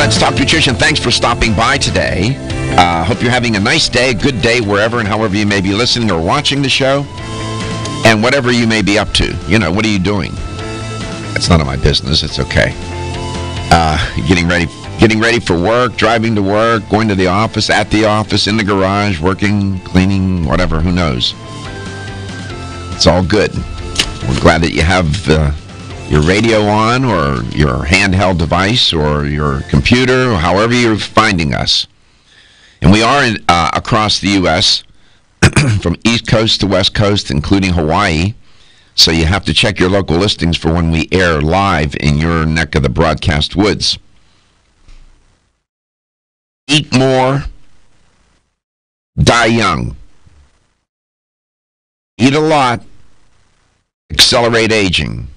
Let's Talk Nutrition. Thanks for stopping by today. Hope you're having a nice day, a good day, wherever and however you may be listening or watching the show. And whatever you may be up to. You know, what are you doing? It's none of my business. It's okay. Getting ready for work, driving to work, going to the office, at the office, in the garage, working, cleaning, whatever. Who knows? It's all good. We're glad that you have your radio on, or your handheld device, or your computer, or however you're finding us. And we are across the U.S., from East Coast to West Coast, including Hawaii. So you have to check your local listings for when we air live in your neck of the broadcast woods. Eat more, die young. Eat a lot, accelerate aging.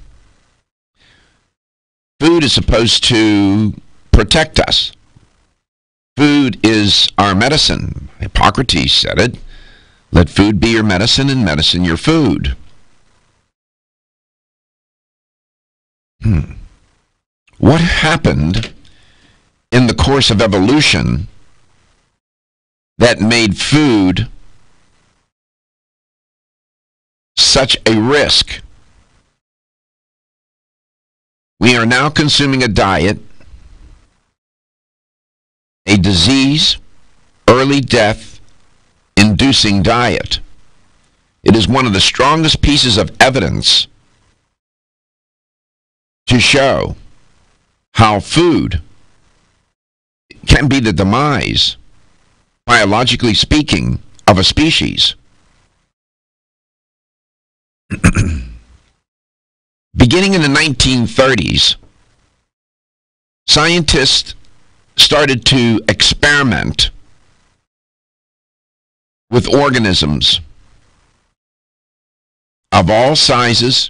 Food is supposed to protect us. Food is our medicine. Hippocrates said it. Let food be your medicine, and medicine your food. What happened in the course of evolution that made food such a risk? We are now consuming a diet, a disease, early death inducing diet. It is one of the strongest pieces of evidence to show how food can be the demise, biologically speaking, of a species. Beginning in the 1930s, scientists started to experiment with organisms of all sizes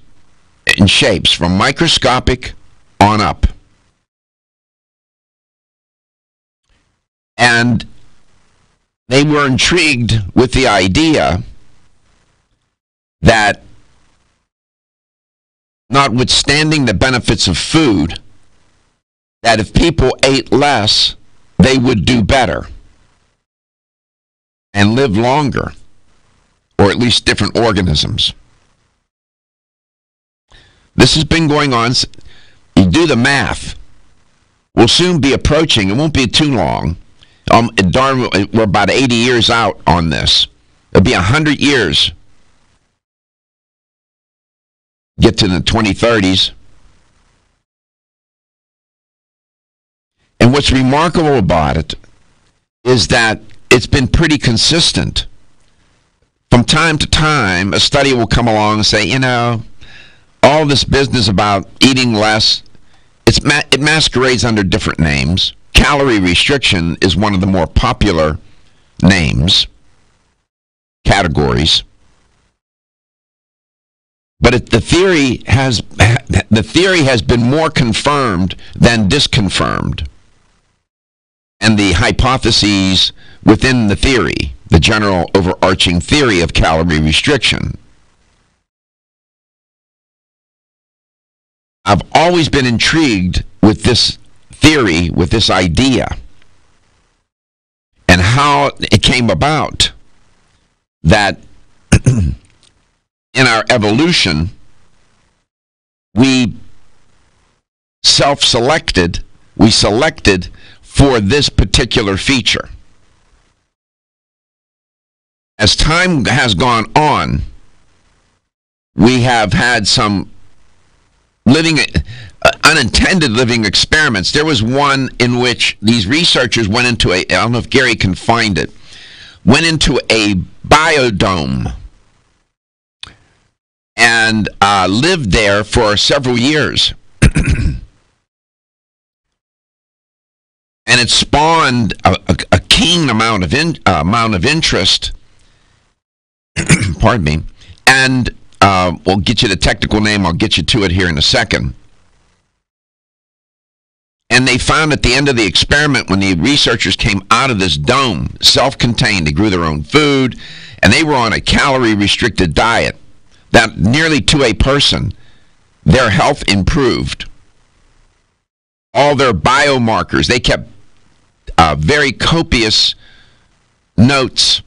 and shapes, from microscopic on up. And they were intrigued with the idea that, notwithstanding the benefits of food, that if people ate less, they would do better and live longer, or at least different organisms. This has been going on. You do the math. We'll soon be approaching, it won't be too long. We're about 80 years out on this. It'll be 100 years. Get to the 2030s. And what's remarkable about it is that it's been pretty consistent. From time to time, a study will come along and say, you know, all this business about eating less, it masquerades under different names. Calorie restriction is one of the more popular names, categories. But the theory has been more confirmed than disconfirmed. And the hypotheses within the theory, the general overarching theory of calorie restriction. I've always been intrigued with this theory, with this idea, and how it came about that in our evolution, we selected for this particular feature. As time has gone on, we have had some unintended living experiments. There was one in which these researchers went into I don't know if Gary can find it, went into a biodome and lived there for several years. And it spawned a keen amount of interest. Pardon me. And we'll get you the technical name. I'll get you to it here in a second. And they found at the end of the experiment, when the researchers came out of this dome, self-contained, they grew their own food, and they were on a calorie-restricted diet, that nearly to a person, their health improved. all their biomarkers. They kept very copious notes.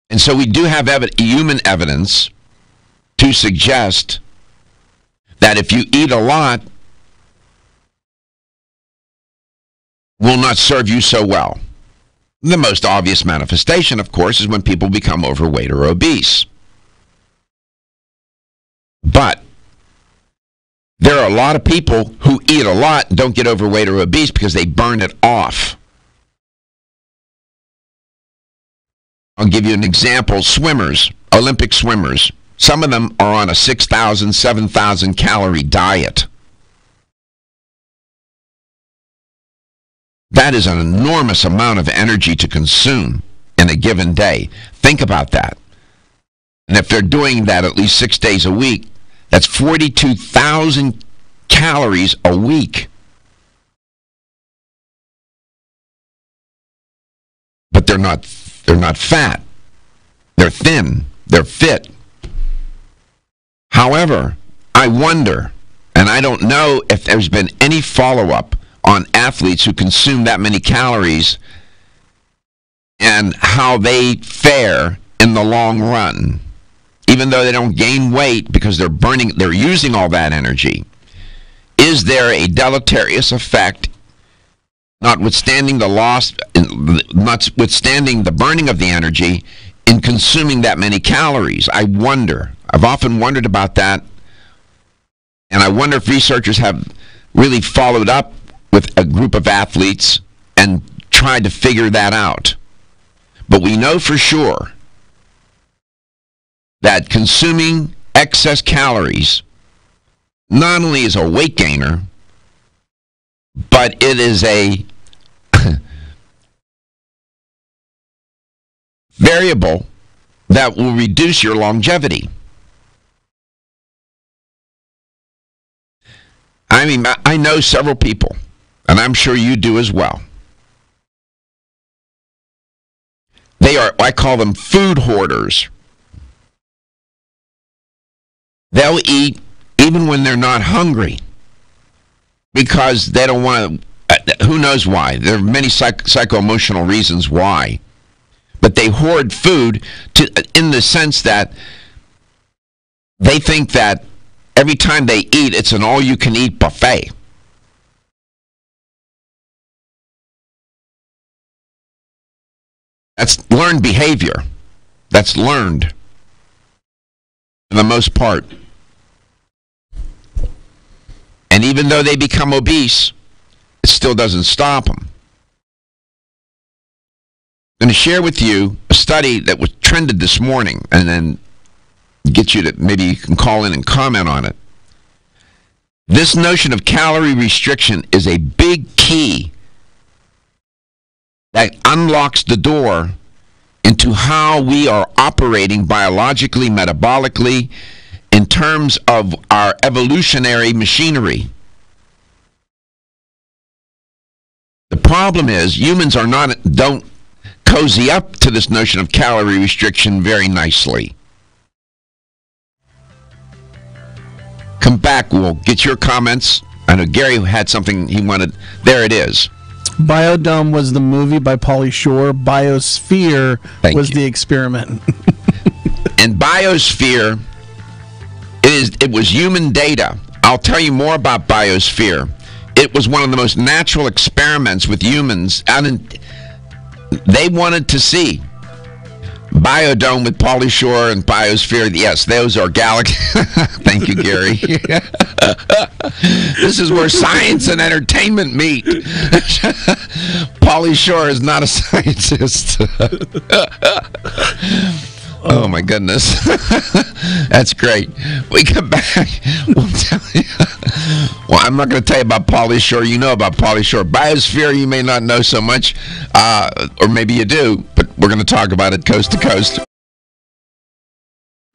And so we do have human evidence to suggest that if you eat a lot, will not serve you so well. The most obvious manifestation, of course, is when people become overweight or obese. But there are a lot of people who eat a lot and don't get overweight or obese because they burn it off. I'll give you an example. Swimmers, Olympic swimmers, some of them are on a 6,000, 7,000 calorie diet. That is an enormous amount of energy to consume in a given day. Think about that. And if they're doing that at least 6 days a week, that's 42,000 calories a week. But they're not fat. They're thin. They're fit. However, I wonder, and I don't know if there's been any follow-up on athletes who consume that many calories and how they fare in the long run, even though they don't gain weight because they're using all that energy. Is there a deleterious effect, notwithstanding the burning of the energy, in consuming that many calories? I wonder. I've often wondered about that, and I wonder if researchers have really followed up with a group of athletes and tried to figure that out. But we know for sure that consuming excess calories not only is a weight gainer, but it is a variable that will reduce your longevity. I mean, I know several people, and I'm sure you do as well. They are, I call them food hoarders. They'll eat even when they're not hungry because they don't want to, who knows why. There are many psycho-emotional reasons why. But they hoard food in the sense that they think that every time they eat, it's an all-you-can-eat buffet. That's learned behavior. That's learned for the most part. And even though they become obese, it still doesn't stop them. I'm going to share with you a study that was trended this morning, and then get you to, maybe you can call in and comment on it. This notion of calorie restriction is a big key that unlocks the door into how we are operating biologically, metabolically, in terms of our evolutionary machinery. The problem is humans don't cozy up to this notion of calorie restriction very nicely. Come back, we'll get your comments. I know Gary had something he wanted. There it is. Biodome was the movie by Pauly Shore. Biosphere was the experiment. And Biosphere, it was human data. I'll tell you more about Biosphere. It was one of the most natural experiments with humans. And they wanted to see Biodome with Pauly Shore and Biosphere. Yes, those are galaxies. Thank you, Gary. This is where science and entertainment meet. Pauly Shore is not a scientist. Oh, my goodness. That's great. We come back. We'll tell you. Well, I'm not going to tell you about Pauly Shore. You know about Pauly Shore. Biosphere, you may not know so much, or maybe you do, but we're going to talk about it coast to coast.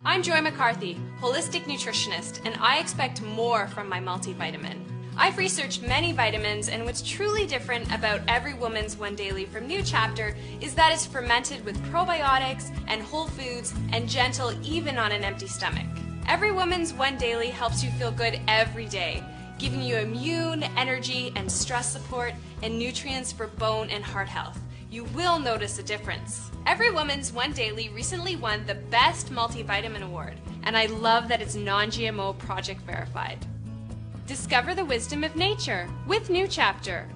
I'm Joy McCarthy, holistic nutritionist, and I expect more from my multivitamin. I've researched many vitamins, and what's truly different about Every Woman's One Daily from New Chapter is that it's fermented with probiotics and whole foods and gentle even on an empty stomach. Every Woman's One Daily helps you feel good every day, giving you immune, energy, and stress support, and nutrients for bone and heart health. You will notice a difference. Every Woman's One Daily recently won the Best Multivitamin Award, and I love that it's non-GMO project verified. Discover the wisdom of nature with New Chapter.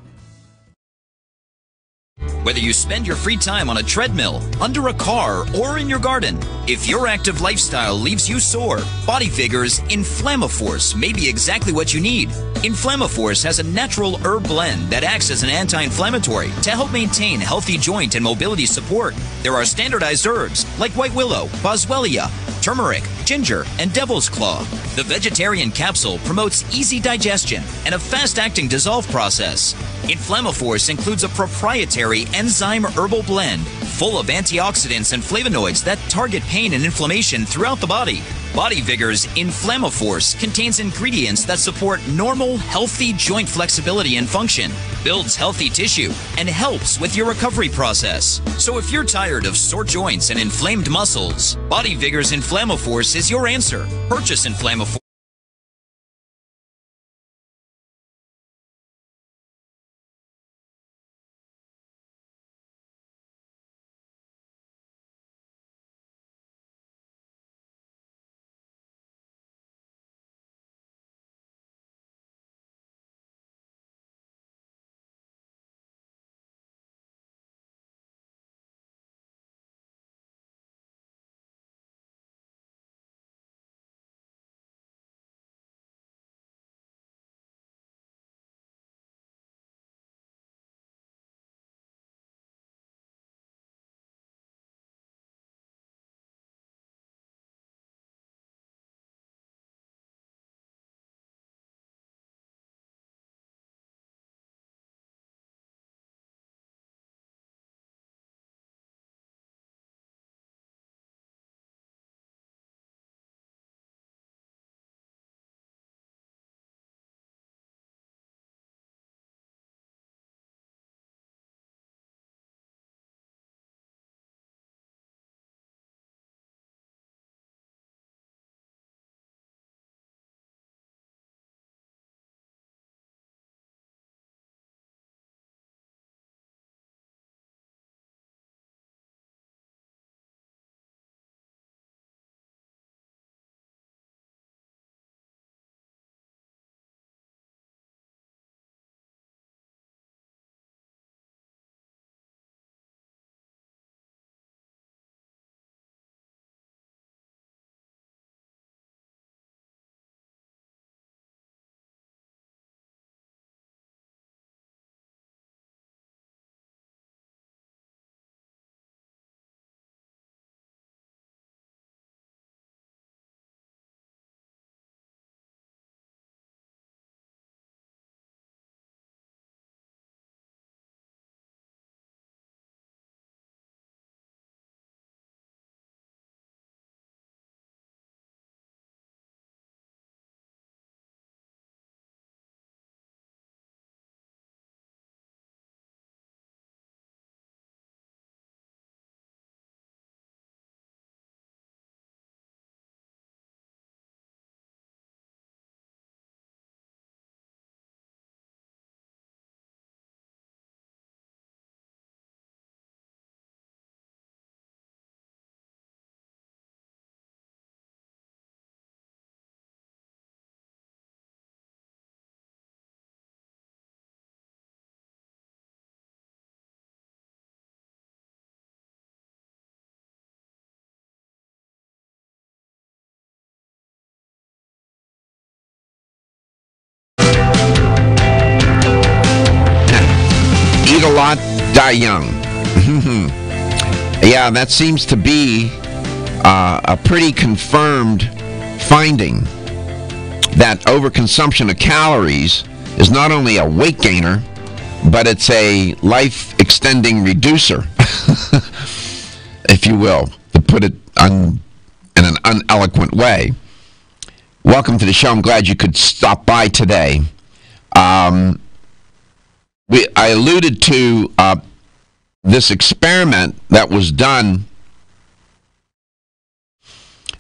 Whether you spend your free time on a treadmill, under a car, or in your garden, if your active lifestyle leaves you sore, Body Vigor's Inflammaforce may be exactly what you need. Inflammaforce has a natural herb blend that acts as an anti-inflammatory to help maintain healthy joint and mobility support. There are standardized herbs like white willow, boswellia, turmeric, ginger, and devil's claw. The vegetarian capsule promotes easy digestion and a fast-acting dissolve process. Inflammaforce includes a proprietary enzyme herbal blend full of antioxidants and flavonoids that target pain and inflammation throughout the body. Body Vigor's Inflammaforce contains ingredients that support normal, healthy joint flexibility and function, builds healthy tissue, and helps with your recovery process. So if you're tired of sore joints and inflamed muscles, Body Vigor's Inflammaforce is your answer. Purchase Inflammaforce. Eat a lot, die young. Yeah, that seems to be a pretty confirmed finding that overconsumption of calories is not only a weight gainer, but it's a life-extending reducer, if you will, to put it in an uneloquent way. Welcome to the show. I'm glad you could stop by today. I alluded to this experiment that was done.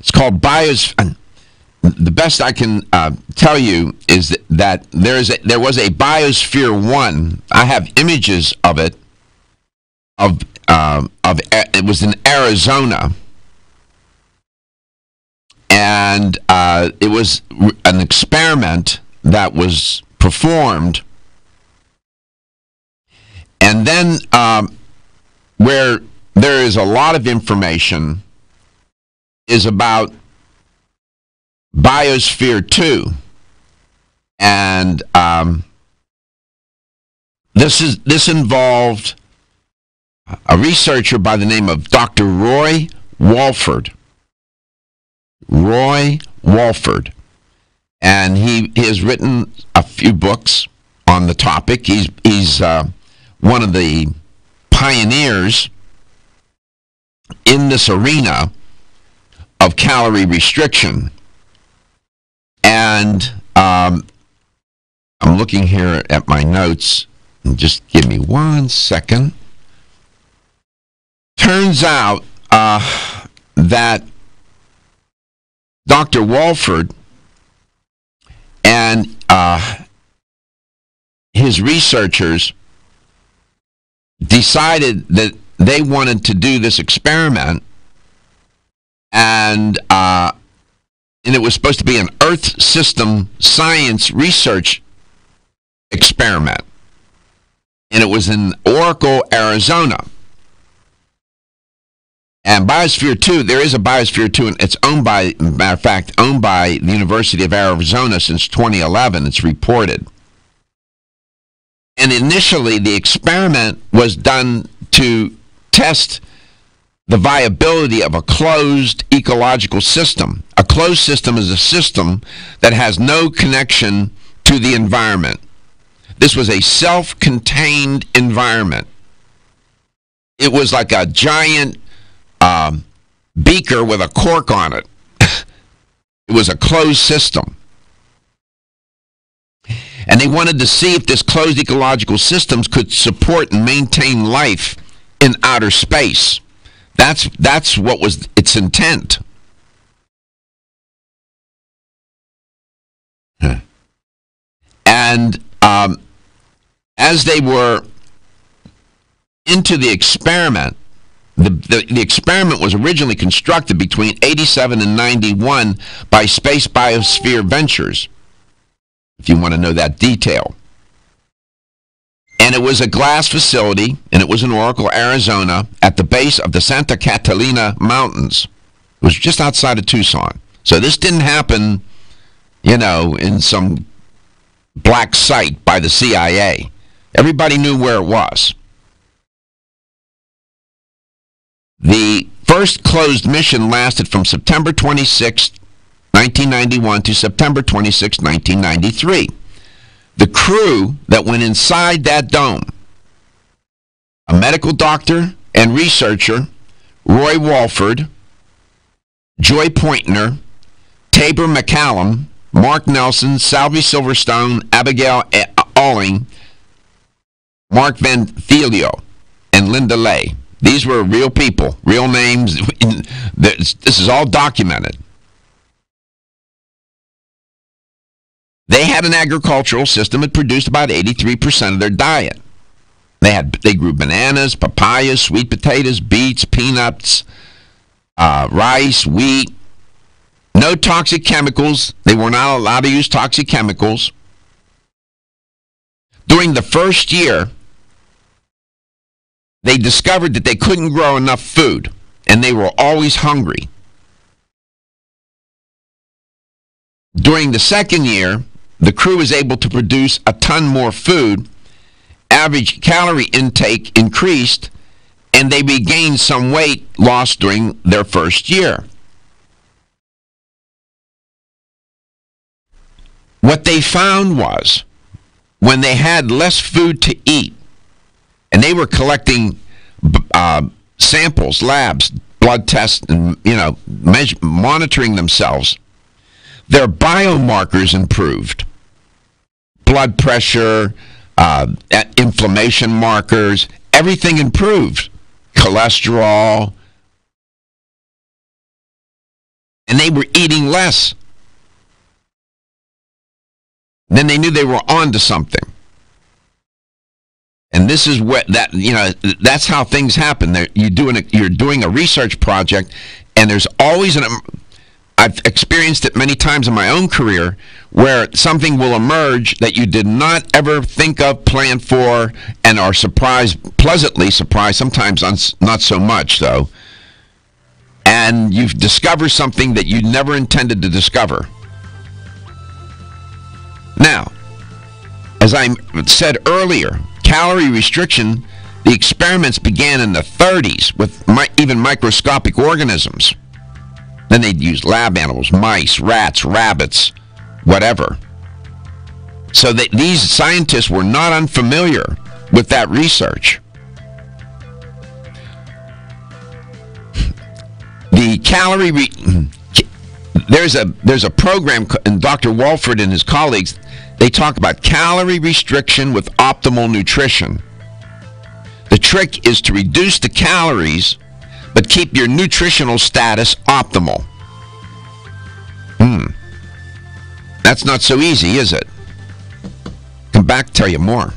It's called the best I can tell you is that there was a Biosphere 1. I have images of it. It was in Arizona, and it was an experiment that was performed. And then where there is a lot of information is about Biosphere 2. And this involved a researcher by the name of Dr. Roy Walford. Roy Walford. And he has written a few books on the topic. He's one of the pioneers in this arena of calorie restriction. And I'm looking here at my notes. Just give me 1 second. Turns out that Dr. Walford and his researchers decided that they wanted to do this experiment, and it was supposed to be an Earth System Science research experiment, and it was in Oracle, Arizona. And Biosphere 2, there is a Biosphere 2, and it's owned by, matter of fact, owned by the University of Arizona since 2011, it's reported. And initially, the experiment was done to test the viability of a closed ecological system. A closed system is a system that has no connection to the environment. This was a self-contained environment. It was like a giant beaker with a cork on it. It was a closed system. And they wanted to see if this closed ecological systems could support and maintain life in outer space. That's what was its intent. And as they were into the experiment, the experiment was originally constructed between 87 and 91 by Space Biosphere Ventures, if you want to know that detail. And it was a glass facility, and it was in Oracle, Arizona, at the base of the Santa Catalina Mountains. It was just outside of Tucson. So this didn't happen, in some black site by the CIA. Everybody knew where it was. The first closed mission lasted from September 26, 1991 to September 26, 1993. The crew that went inside that dome, a medical doctor and researcher, Roy Walford, Joy Pointner, Tabor McCallum, Mark Nelson, Salvi Silverstone, Abigail Alling, Mark Van Filio, and Linda Lay. These were real people, real names. This is all documented. They had an agricultural system that produced about 83% of their diet. They grew bananas, papayas, sweet potatoes, beets, peanuts, rice, wheat. No toxic chemicals. They were not allowed to use toxic chemicals. During the first year, they discovered that they couldn't grow enough food, and they were always hungry. During the second year, the crew was able to produce a ton more food, average calorie intake increased, and they regained some weight lost during their first year. What they found was, when they had less food to eat, and they were collecting samples, labs, blood tests, and monitoring themselves, their biomarkers improved. Blood pressure, inflammation markers, everything improved. Cholesterol. And they were eating less. then they knew they were on to something. And this is what that's how things happen. You're doing a research project, and there's always I've experienced it many times in my own career where something will emerge that you did not ever think of, plan for, and are pleasantly surprised, sometimes not so much though. And you've discovered something that you never intended to discover. Now, as I said earlier, calorie restriction, the experiments began in the 30s with even microscopic organisms. Then they'd use lab animals, mice, rats, rabbits, whatever. So these scientists were not unfamiliar with that research. The calorie, there's a program, and Dr. Walford and his colleagues, they talk about calorie restriction with optimal nutrition. The trick is to reduce the calories, but keep your nutritional status optimal. That's not so easy, is it? Come back, tell you more.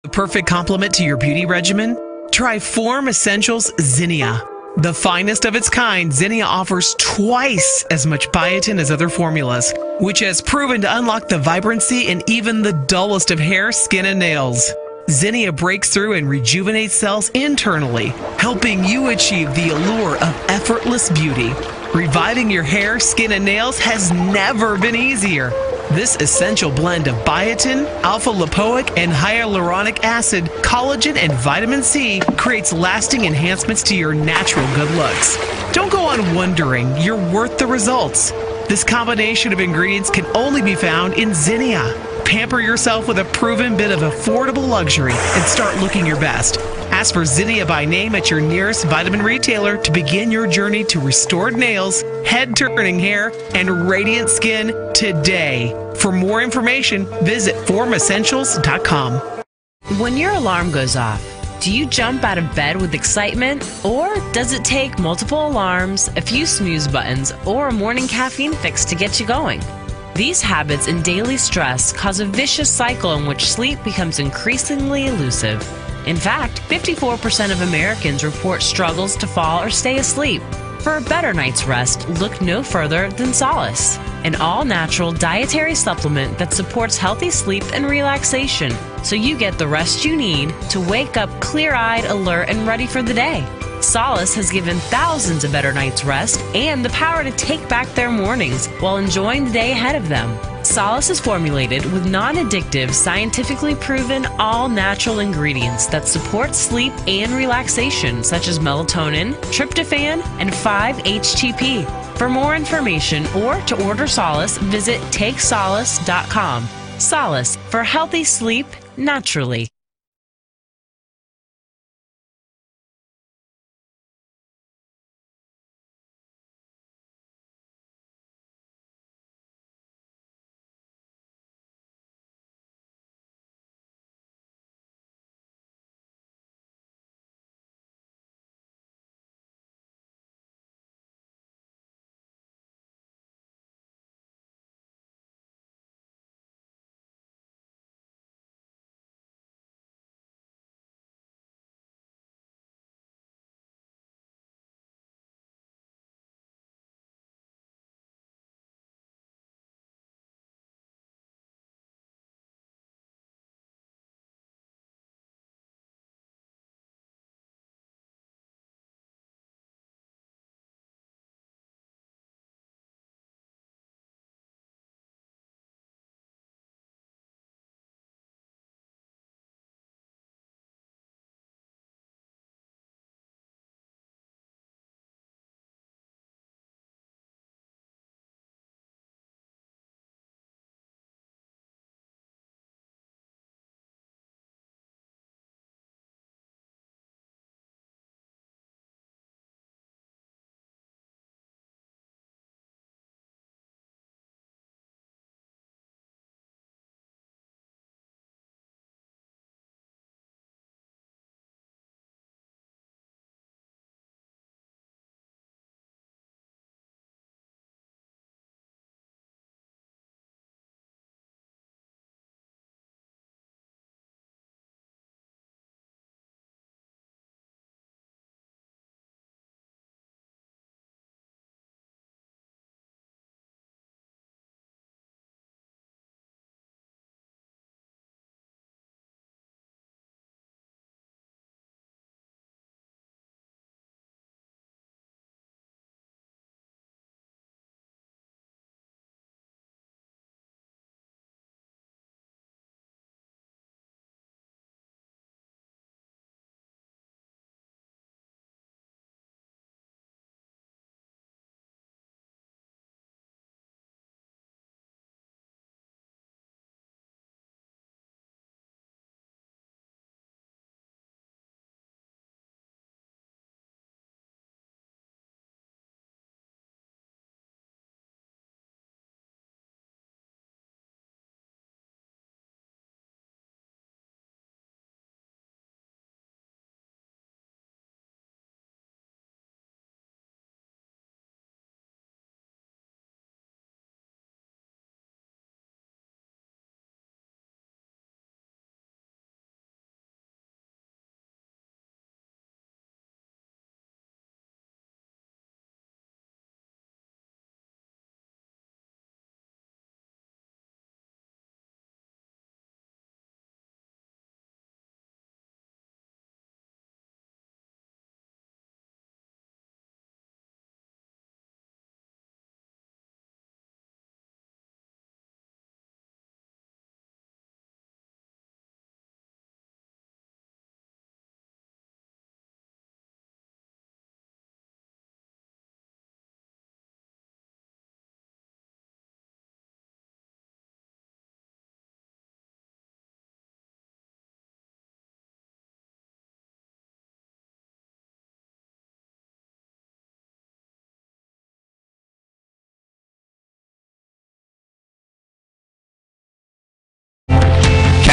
The perfect complement to your beauty regimen? Try Form Essentials Zinnia. The finest of its kind, Zinnia offers twice as much biotin as other formulas, which has proven to unlock the vibrancy in even the dullest of hair, skin, and nails. Zinnia breaks through and rejuvenates cells internally, helping you achieve the allure of effortless beauty. Reviving your hair, skin, and nails has never been easier. This essential blend of biotin, alpha-lipoic, and hyaluronic acid, collagen, and vitamin C creates lasting enhancements to your natural good looks. Don't go on wondering. You're worth the results. This combination of ingredients can only be found in Zinnia. Pamper yourself with a proven bit of affordable luxury and start looking your best. Ask for Zinnia by name at your nearest vitamin retailer to begin your journey to restored nails, head-turning hair, and radiant skin today. For more information, visit formessentials.com. When your alarm goes off, do you jump out of bed with excitement? Or does it take multiple alarms, a few snooze buttons, or a morning caffeine fix to get you going? These habits and daily stress cause a vicious cycle in which sleep becomes increasingly elusive. In fact, 54% of Americans report struggles to fall or stay asleep. For a better night's rest, look no further than Solace, an all-natural dietary supplement that supports healthy sleep and relaxation, so you get the rest you need to wake up clear-eyed, alert, and ready for the day. Solace has given thousands a better night's rest and the power to take back their mornings while enjoying the day ahead of them. Solace is formulated with non-addictive, scientifically proven, all-natural ingredients that support sleep and relaxation, such as melatonin, tryptophan, and 5-HTP. For more information or to order Solace, visit takesolace.com. Solace, for healthy sleep naturally.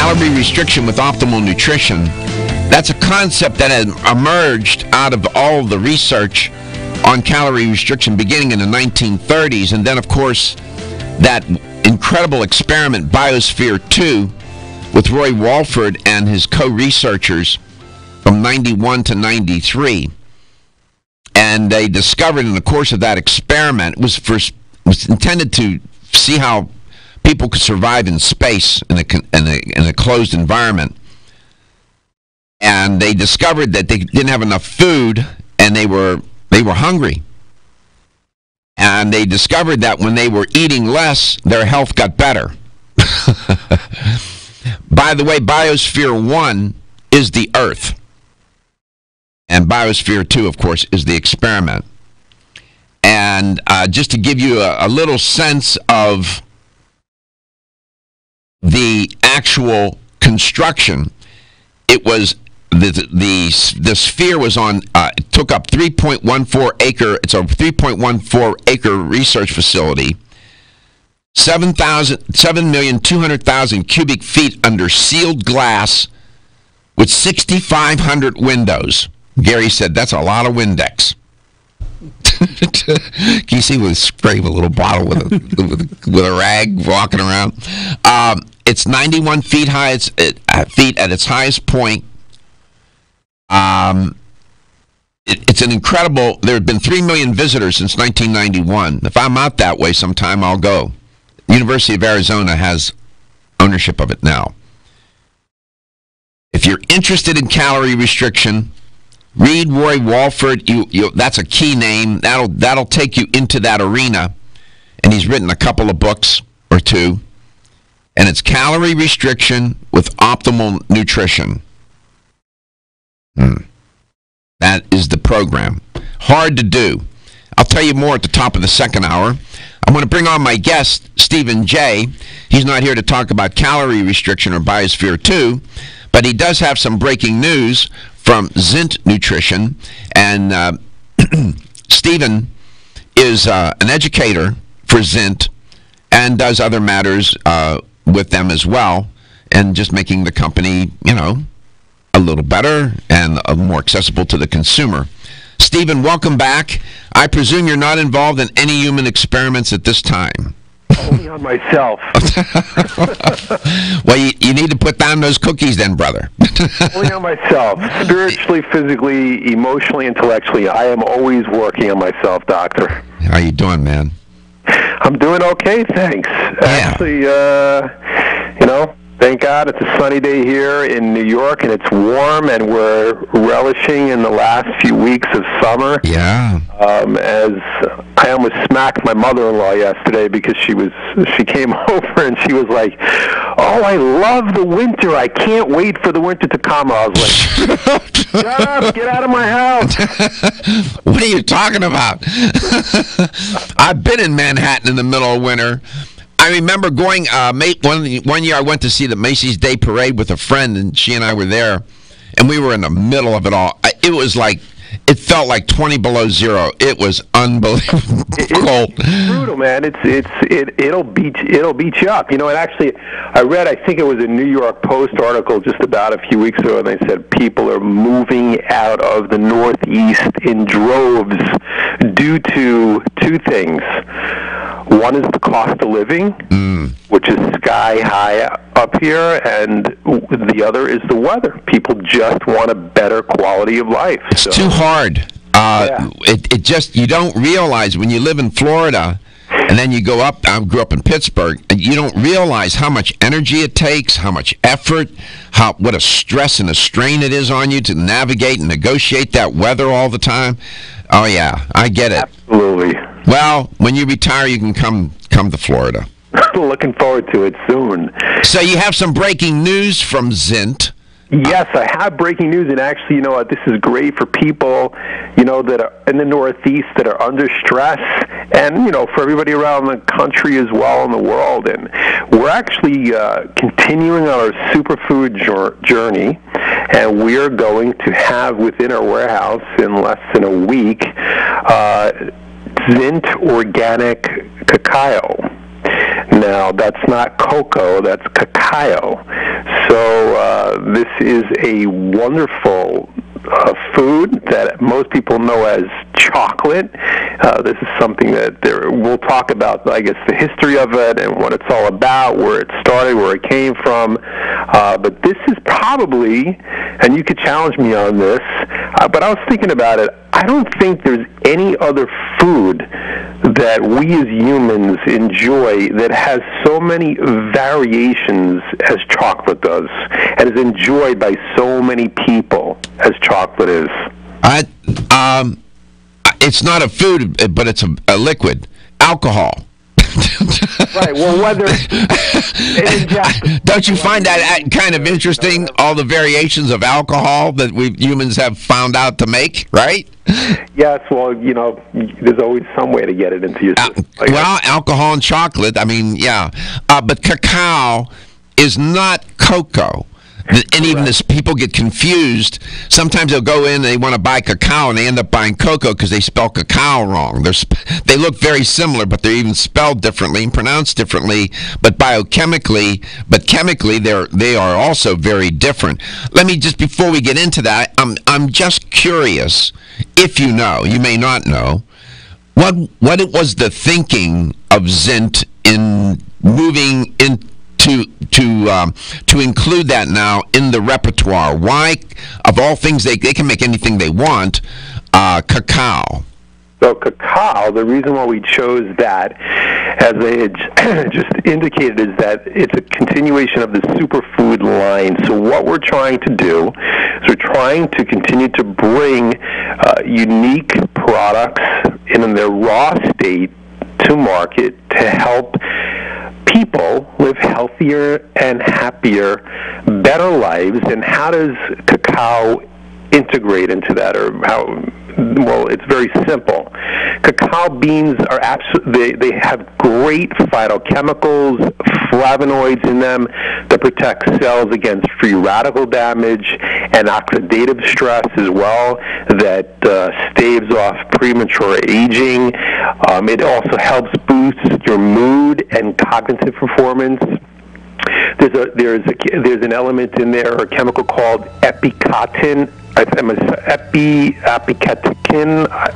calorie restriction with optimal nutrition. That's a concept that had emerged out of all the research on calorie restriction beginning in the 1930s. And then, of course, that incredible experiment, Biosphere 2, with Roy Walford and his co-researchers from 91 to 93. And they discovered in the course of that experiment, was intended to see how people could survive in space in a closed environment. And they discovered that they didn't have enough food, and they were hungry. And they discovered that when they were eating less, their health got better. By the way, Biosphere 1 is the Earth. And Biosphere 2, of course, is the experiment. And just to give you a little sense of the actual construction, it was the sphere was on. It took up 3.14 acre. It's a 3.14 acre research facility. 7,200,000 cubic feet under sealed glass, with 6,500 windows. Gary said that's a lot of Windex. Can you see with spray with a little bottle with a rag walking around? It's 91 feet high. It's feet at its highest point. It's an incredible. There have been 3 million visitors since 1991. If I'm out that way sometime, I'll go. The University of Arizona has ownership of it now. If you're interested in calorie restriction, read Roy Walford. That's a key name. That'll take you into that arena. And he's written a couple of books or two. And it's Calorie Restriction with Optimal Nutrition. That is the program. Hard to do. I'll tell you more at the top of the second hour. I'm going to bring on my guest, Stephen J. He's not here to talk about calorie restriction or Biosphere 2, but he does have some breaking news from Zint Nutrition. And Stephen is an educator for Zint and does other matters with them as well, and just making the company, a little better and more accessible to the consumer. Stephen, welcome back. I presume you're not involved in any human experiments at this time. Only on myself. Well, you need to put down those cookies then, brother. Only on myself. Spiritually, physically, emotionally, intellectually. I am always working on myself, doctor. How you doing, man? I'm doing okay, thanks. Yeah. Actually, thank God it's a sunny day here in New York, and it's warm, and we're relishing in the last few weeks of summer. Yeah. As I almost smacked my mother-in-law yesterday because she came over and she was like, "Oh, I love the winter. I can't wait for the winter to come." I was like, "Shut up! Get out of my house!" What are you talking about? I've been in Manhattan in the middle of winter. I remember going, one year I went to see the Macy's Day Parade with a friend, and she and I were there, and we were in the middle of it all. It felt like 20 below zero. It was unbelievable cold. It's brutal, man. It'll beat you up. And actually, I read, I think it was a New York Post article just about a few weeks ago, and they said people are moving out of the Northeast in droves due to two things. One is the cost of living, which is sky high up here, and the other is the weather. People just want a better quality of life. It's too hard. It just, you don't realize when you live in Florida, and then you go up. I grew up in Pittsburgh, and you don't realize how much energy it takes, how much effort, what a stress and a strain it is on you to navigate and negotiate that weather all the time. Oh yeah, I get it. Absolutely. Well, when you retire, you can come to Florida. Looking forward to it soon. So you have some breaking news from Zint. Yes, I have breaking news, and actually, this is great for people, that are in the Northeast that are under stress, and, for everybody around the country as well in the world. And we're actually continuing on our superfood journey, and we are going to have within our warehouse in less than a week Zint organic cacao. Now, that's not cocoa, that's cacao. So this is a wonderful food that most people know as chocolate. This is something that we'll talk about, I guess, the history of it and what it's all about, where it started, where it came from. But this is probably, and you could challenge me on this, but I was thinking about it, I don't think there's any other food that we as humans enjoy that has so many variations as chocolate does, and is enjoyed by so many people as chocolate is. It's not a food, but it's a liquid. Alcohol. Right, well, whether... Don't you find that kind of interesting, all the variations of alcohol that we humans have found out to make, right? Yes, well, there's always some way to get it into your system. Alcohol and chocolate, I mean, yeah. But cacao is not cocoa. And even as people get confused, sometimes they'll go in and they want to buy cacao and they end up buying cocoa because they spell cacao wrong. They look very similar, but they're even spelled differently and pronounced differently. But chemically, they are also very different. Let me just, before we get into that, I'm just curious, if you know, you may not know, what it was the thinking of Zint in moving in to include that now in the repertoire. Why, of all things, they can make anything they want, cacao. So cacao, the reason why we chose that, as I had just indicated, is that it's a continuation of the superfood line. So what we're trying to do is we're trying to continue to bring unique products in their raw state to market to help people live healthier and happier, better lives. And how does cacao integrate into that, or how? Well, it's very simple. Cacao beans are they have great phytochemicals, flavonoids in them that protect cells against free radical damage and oxidative stress as well, that staves off premature aging. It also helps boost your mood and cognitive performance. There's an element in there, a chemical called epicatechin.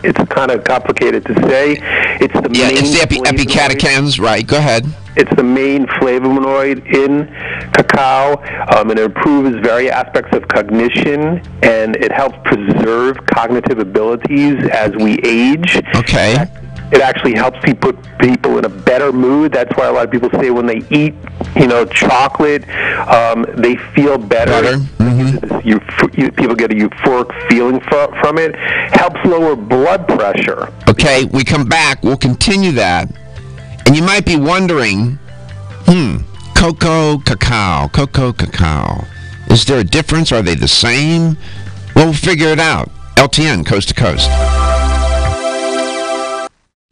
It's kind of complicated to say. It's the main. It's the epicatechins, right? Go ahead. It's the main flavonoid in cacao, and it improves various aspects of cognition, and it helps preserve cognitive abilities as we age. Okay. It actually helps people in a better mood. That's why a lot of people say when they eat, chocolate, they feel better. Mm-hmm. People get a euphoric feeling from it. Helps lower blood pressure. Okay, we come back. We'll continue that. And you might be wondering, cocoa, cacao. Is there a difference? Are they the same? Well, we'll figure it out. LTN, Coast to Coast.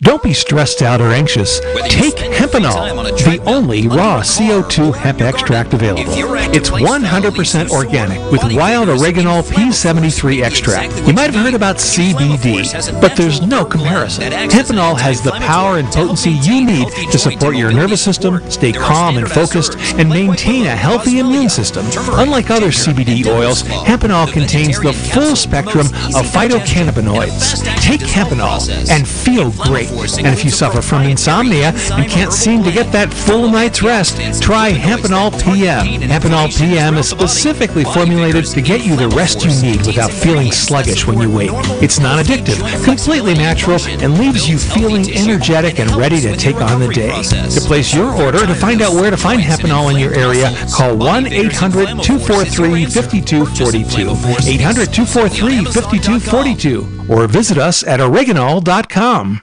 Don't be stressed out or anxious. Take Hempenol, the only raw CO2 hemp extract available. It's 100% organic with wild oreganol P73 extract. You might have heard about CBD, but there's no comparison. Hempenol has the power and potency you need to support your nervous system, stay calm and focused, and maintain a healthy immune system. Unlike other CBD oils, Hempenol contains the full spectrum of phytocannabinoids. Take Hempenol and feel great. And if you suffer from insomnia and can't seem to get that full night's rest, try Hempenol PM. Hempenol PM is specifically formulated to get you the rest you need without feeling sluggish when you wake. It's non-addictive, completely natural, and leaves you feeling energetic and ready to take on the day. To place your order, to find out where to find Hempenol in your area, call 1-800-243-5242, 800-243-5242, or visit us at oreganol.com.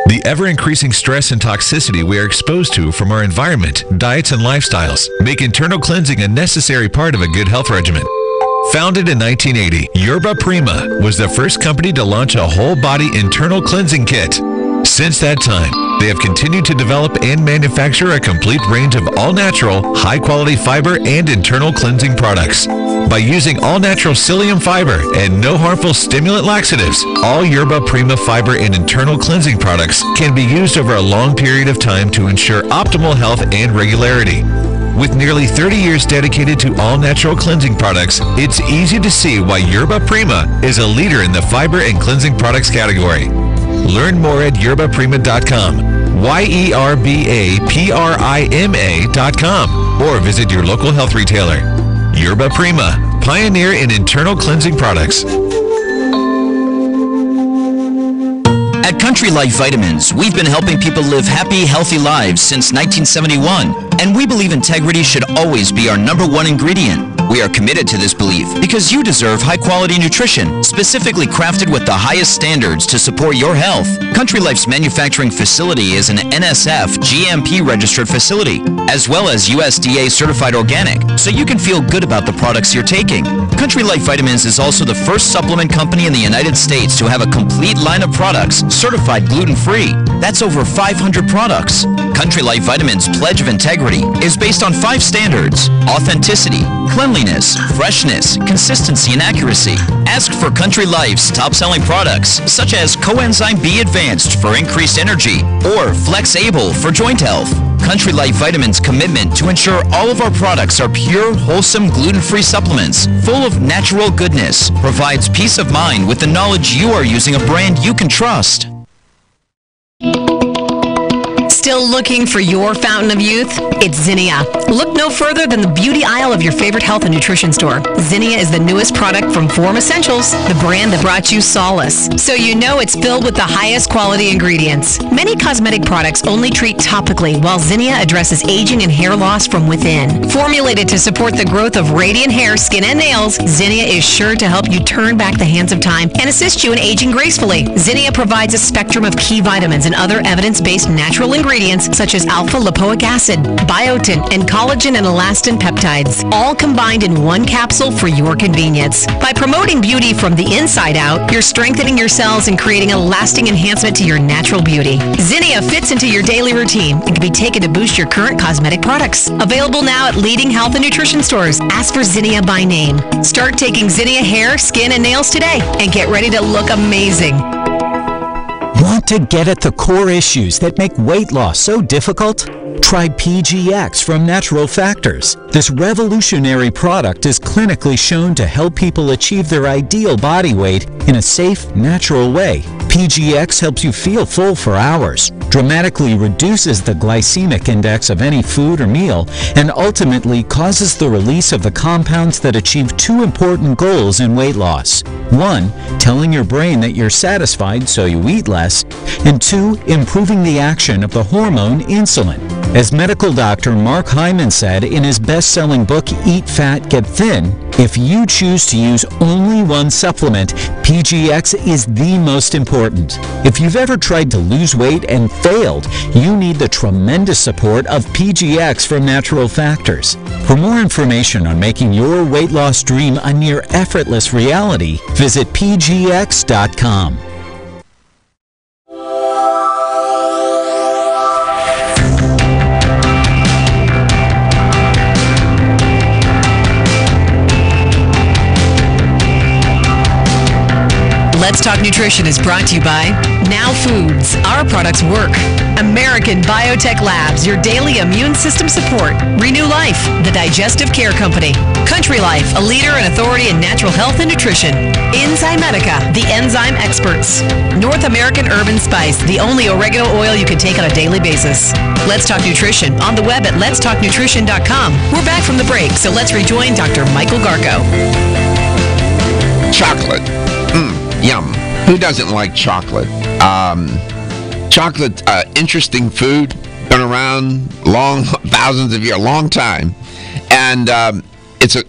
The ever-increasing stress and toxicity we are exposed to from our environment, diets, and lifestyles make internal cleansing a necessary part of a good health regimen. Founded in 1980, Yerba Prima was the first company to launch a whole-body internal cleansing kit. Since that time, they have continued to develop and manufacture a complete range of all-natural, high-quality fiber and internal cleansing products. By using all-natural psyllium fiber and no harmful stimulant laxatives, all Yerba Prima fiber and internal cleansing products can be used over a long period of time to ensure optimal health and regularity. With nearly 30 years dedicated to all-natural cleansing products, it's easy to see why Yerba Prima is a leader in the fiber and cleansing products category. Learn more at yerbaprima.com, YERBAPRIMA.com, or visit your local health retailer. Yerba Prima, pioneer in internal cleansing products. At Country Life Vitamins, we've been helping people live happy, healthy lives since 1971, and we believe integrity should always be our #1 ingredient. We are committed to this belief because you deserve high-quality nutrition, specifically crafted with the highest standards to support your health. Country Life's manufacturing facility is an NSF GMP-registered facility, as well as USDA certified organic, so you can feel good about the products you're taking. Country Life Vitamins is also the first supplement company in the United States to have a complete line of products certified gluten-free. That's over 500 products. Country Life Vitamins' pledge of integrity is based on 5 standards: authenticity, cleanliness, freshness, consistency, and accuracy. Ask for Country Life's top-selling products, such as Coenzyme B Advanced for increased energy or Flex-Able for joint health. Country Life Vitamins' commitment to ensure all of our products are pure, wholesome, gluten-free supplements full of natural goodness provides peace of mind with the knowledge you are using a brand you can trust. Still looking for your fountain of youth? It's Zinnia. Look no further than the beauty aisle of your favorite health and nutrition store. Zinnia is the newest product from Form Essentials, the brand that brought you solace. So you know it's filled with the highest quality ingredients. Many cosmetic products only treat topically, while Zinnia addresses aging and hair loss from within. Formulated to support the growth of radiant hair, skin, and nails, Zinnia is sure to help you turn back the hands of time and assist you in aging gracefully. Zinnia provides a spectrum of key vitamins and other evidence-based natural ingredients such as alpha-lipoic acid, biotin, and collagen and elastin peptides, all combined in one capsule for your convenience. By promoting beauty from the inside out, you're strengthening your cells and creating a lasting enhancement to your natural beauty. Zinnia fits into your daily routine and can be taken to boost your current cosmetic products. Available now at leading health and nutrition stores. Ask for Zinnia by name. Start taking Zinnia hair, skin, and nails today and get ready to look amazing. Want to get at the core issues that make weight loss so difficult? Try PGX from Natural Factors. This revolutionary product is clinically shown to help people achieve their ideal body weight in a safe, natural way. PGX helps you feel full for hours, dramatically reduces the glycemic index of any food or meal, and ultimately causes the release of the compounds that achieve 2 important goals in weight loss. 1, telling your brain that you're satisfied so you eat less, and 2, improving the action of the hormone insulin. As medical doctor Mark Hyman said in his best-selling book, Eat Fat, Get Thin, if you choose to use only one supplement, PGX is the most important. If you've ever tried to lose weight and failed, you need the tremendous support of PGX from Natural Factors. For more information on making your weight loss dream a near effortless reality, visit pgx.com. Let's Talk Nutrition is brought to you by Now Foods. Our products work. American Biotech Labs, your daily immune system support. Renew Life, the digestive care company. Country Life, a leader and authority in natural health and nutrition. Enzymedica, the enzyme experts. North American Herb & Spice, the only oregano oil you can take on a daily basis. Let's Talk Nutrition on the web at letstalknutrition.com. We're back from the break, so let's rejoin Dr. Michael Garko. Chocolate. Yum. Who doesn't like chocolate? Chocolate, interesting food. Been around thousands of years, a long time. And it's a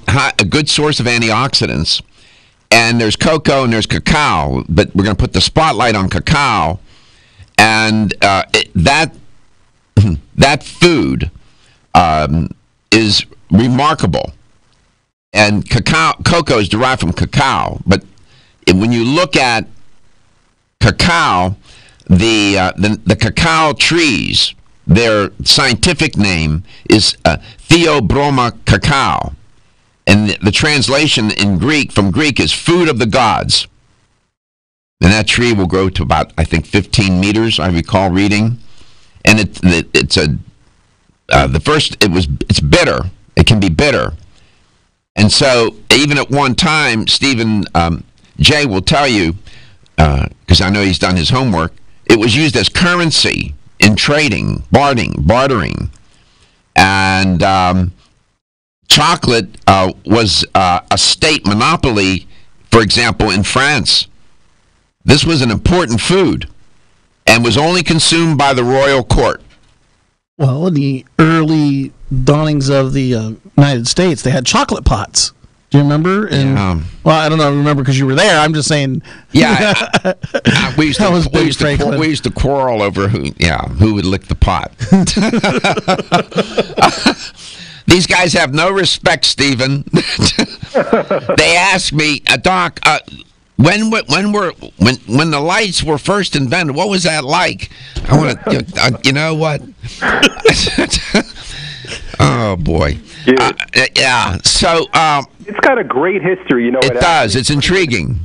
good source of antioxidants. And there's cocoa and there's cacao, but we're going to put the spotlight on cacao. And that food is remarkable. And cocoa is derived from cacao, but when you look at cacao, the cacao trees, their scientific name is Theobroma cacao, and the translation in Greek from Greek is food of the gods. And that tree will grow to about, I think, 15 meters. I recall reading, and it's a it's bitter. It can be bitter. And so even at one time, Stephen Jay will tell you, because I know he's done his homework, it was used as currency in trading, bartering. And chocolate was a state monopoly, for example, in France. This was an important food and was only consumed by the royal court. Well, in the early dawnings of the United States, they had chocolate pots. Do you remember? And, well, I don't know. I remember because you were there. I'm just saying. Yeah, we used to quarrel over who would lick the pot. These guys have no respect, Stephen. They asked me, Doc, when the lights were first invented, what was that like? I want to, you know what? Oh boy. Yeah. So it's got a great history. You know, it does. It's intriguing.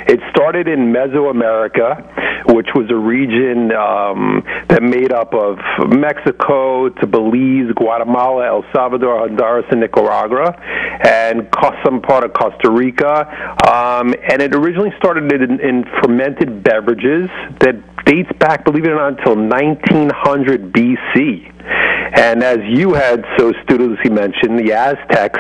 It started in Mesoamerica, which was a region that made up of Mexico to Belize, Guatemala, El Salvador, Honduras, and Nicaragua, and some part of Costa Rica. And it originally started in fermented beverages that dates back, believe it or not, until 1900 BC. And as you had so studiously mentioned, the Aztecs,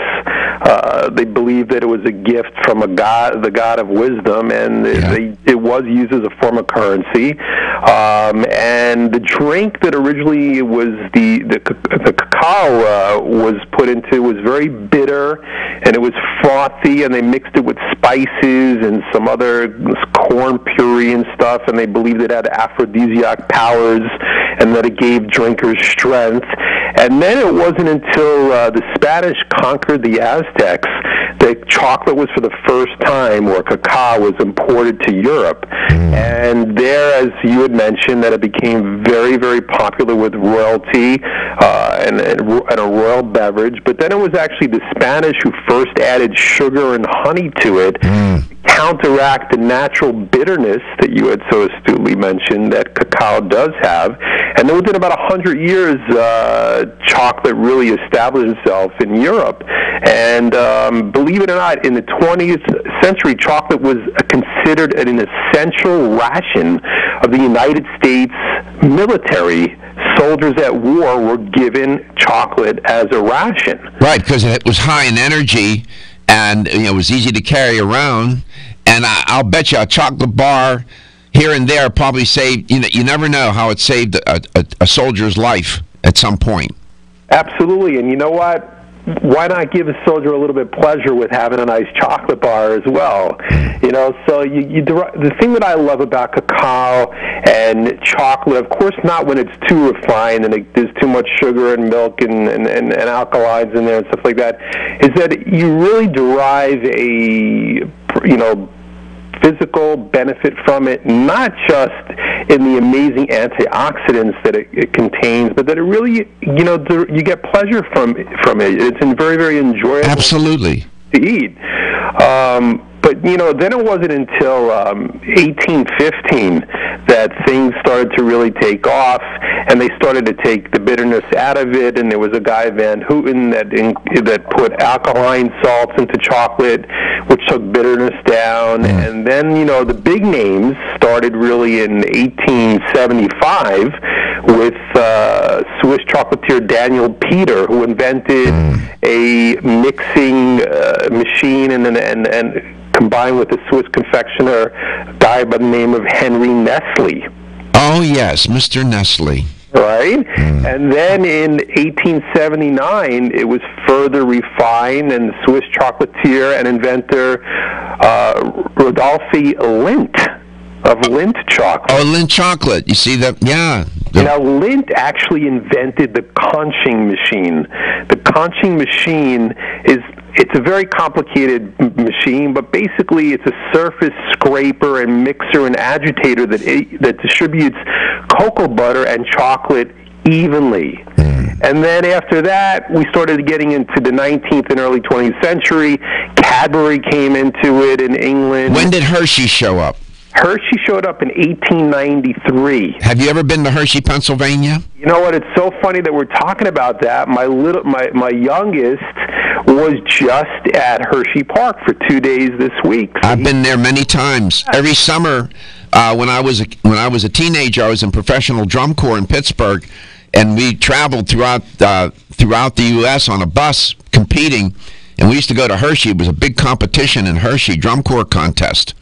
they believed that it was a gift from the god of wisdom, and it was used as a form of currency. And the drink that originally was the cacao was put into was very bitter, and it was frothy, and they mixed it with spices and some other corn puree and stuff, and they believed it had aphrodisiac powers and that it gave drinkers strength. And then it wasn't until the Spanish conquered the Aztecs that chocolate was for the first time, or cacao was imported to Europe. And there, as you had mentioned, that it became very, very popular with royalty and a royal beverage. But then it was actually the Spanish who first added sugar and honey to it, counteract the natural bitterness that you had so astutely mentioned that cacao does have. And then within about 100 years, chocolate really established itself in Europe. And believe it or not, in the 20th century, chocolate was considered an essential ration of the United States military. Soldiers at war were given chocolate as a ration. Right, because it was high in energy, and it was easy to carry around. And I'll bet you a chocolate bar here and there probably saved, you never know how it saved a soldier's life at some point. Absolutely, and you know what? Why not give a soldier a little bit of pleasure with having a nice chocolate bar as well? So the thing that I love about cacao and chocolate, of course not when it's too refined and there's too much sugar and milk and alkalides in there and stuff like that, is that you really derive a, physical benefit from it, not just in the amazing antioxidants that it contains, but that it really, you get pleasure from it. It's very, very enjoyable. Absolutely. To eat. But, then it wasn't until 1815 that things started to really take off, and they started to take the bitterness out of it, and there was a guy, Van Houten, that put alkaline salts into chocolate, which took bitterness down. And then, the big names started really in 1875 with Swiss chocolatier Daniel Peter, who invented a mixing machine and combined with a Swiss confectioner guy by the name of Henry Nestle. Oh, yes, Mr. Nestle. Right? And then in 1879, it was further refined, and the Swiss chocolatier and inventor Rodolphe Lindt of Lindt chocolate. Oh, Lindt chocolate. You see that? Yeah. Now, Lindt actually invented the conching machine. The conching machine it's a very complicated machine, but basically it's a surface scraper and mixer and agitator that distributes cocoa butter and chocolate evenly. And then after that, we started getting into the 19th and early 20th century. Cadbury came into it in England. When did Hershey show up? Hershey showed up in 1893. Have you ever been to Hershey, Pennsylvania? You know what? It's so funny that we're talking about that. My youngest was just at Hershey Park for 2 days this week. So I've been there many times. Every summer, when I was a teenager, I was in professional drum corps in Pittsburgh, and we traveled throughout the U.S. on a bus competing. And we used to go to Hershey. It was a big competition in Hershey, drum corps contest.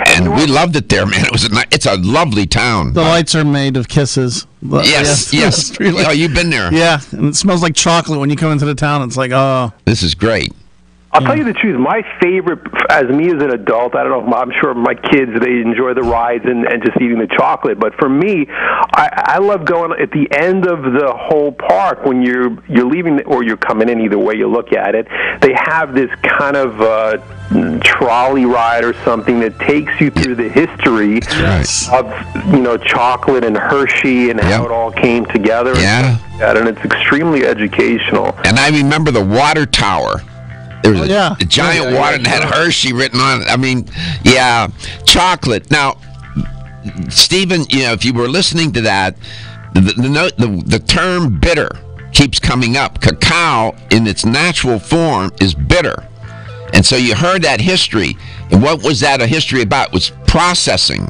And we loved it there, man. It's a lovely town. The lights are made of kisses. Yes. Oh, you've been there. Yeah, and it smells like chocolate when you come into the town. It's like, oh. This is great. I'll tell you the truth. My favorite, as an adult, I don't know. I'm sure my kids, they enjoy the rides and just eating the chocolate. But for me, I love going at the end of the whole park when you're leaving or you're coming in. Either way you look at it, they have this kind of trolley ride or something that takes you through the history of chocolate and Hershey and how it all came together. And it's extremely educational. And I remember the water tower. There was a giant water that had Hershey written on it. I mean, chocolate. Now, Stephen, if you were listening to that, the term bitter keeps coming up. Cacao, in its natural form, is bitter. And so you heard that history. And what was that a history about? It was processing.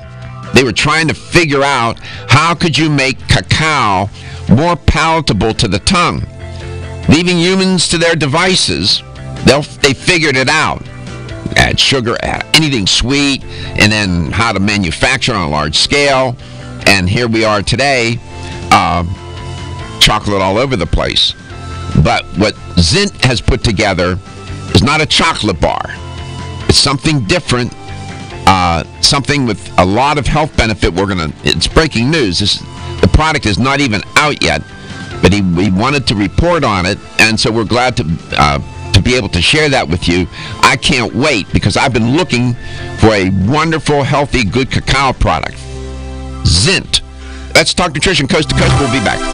They were trying to figure out how could you make cacao more palatable to the tongue. Leaving humans to their devices, they figured it out. Add sugar, add anything sweet, and then how to manufacture on a large scale. And here we are today, chocolate all over the place. But what Zint has put together is not a chocolate bar. It's something different, something with a lot of health benefit. It's breaking news. The product is not even out yet, but we wanted to report on it, and so we're glad to be able to share that with you. I can't wait because I've been looking for a wonderful, healthy, good cacao product. Zint. Let's talk nutrition coast to coast. We'll be back.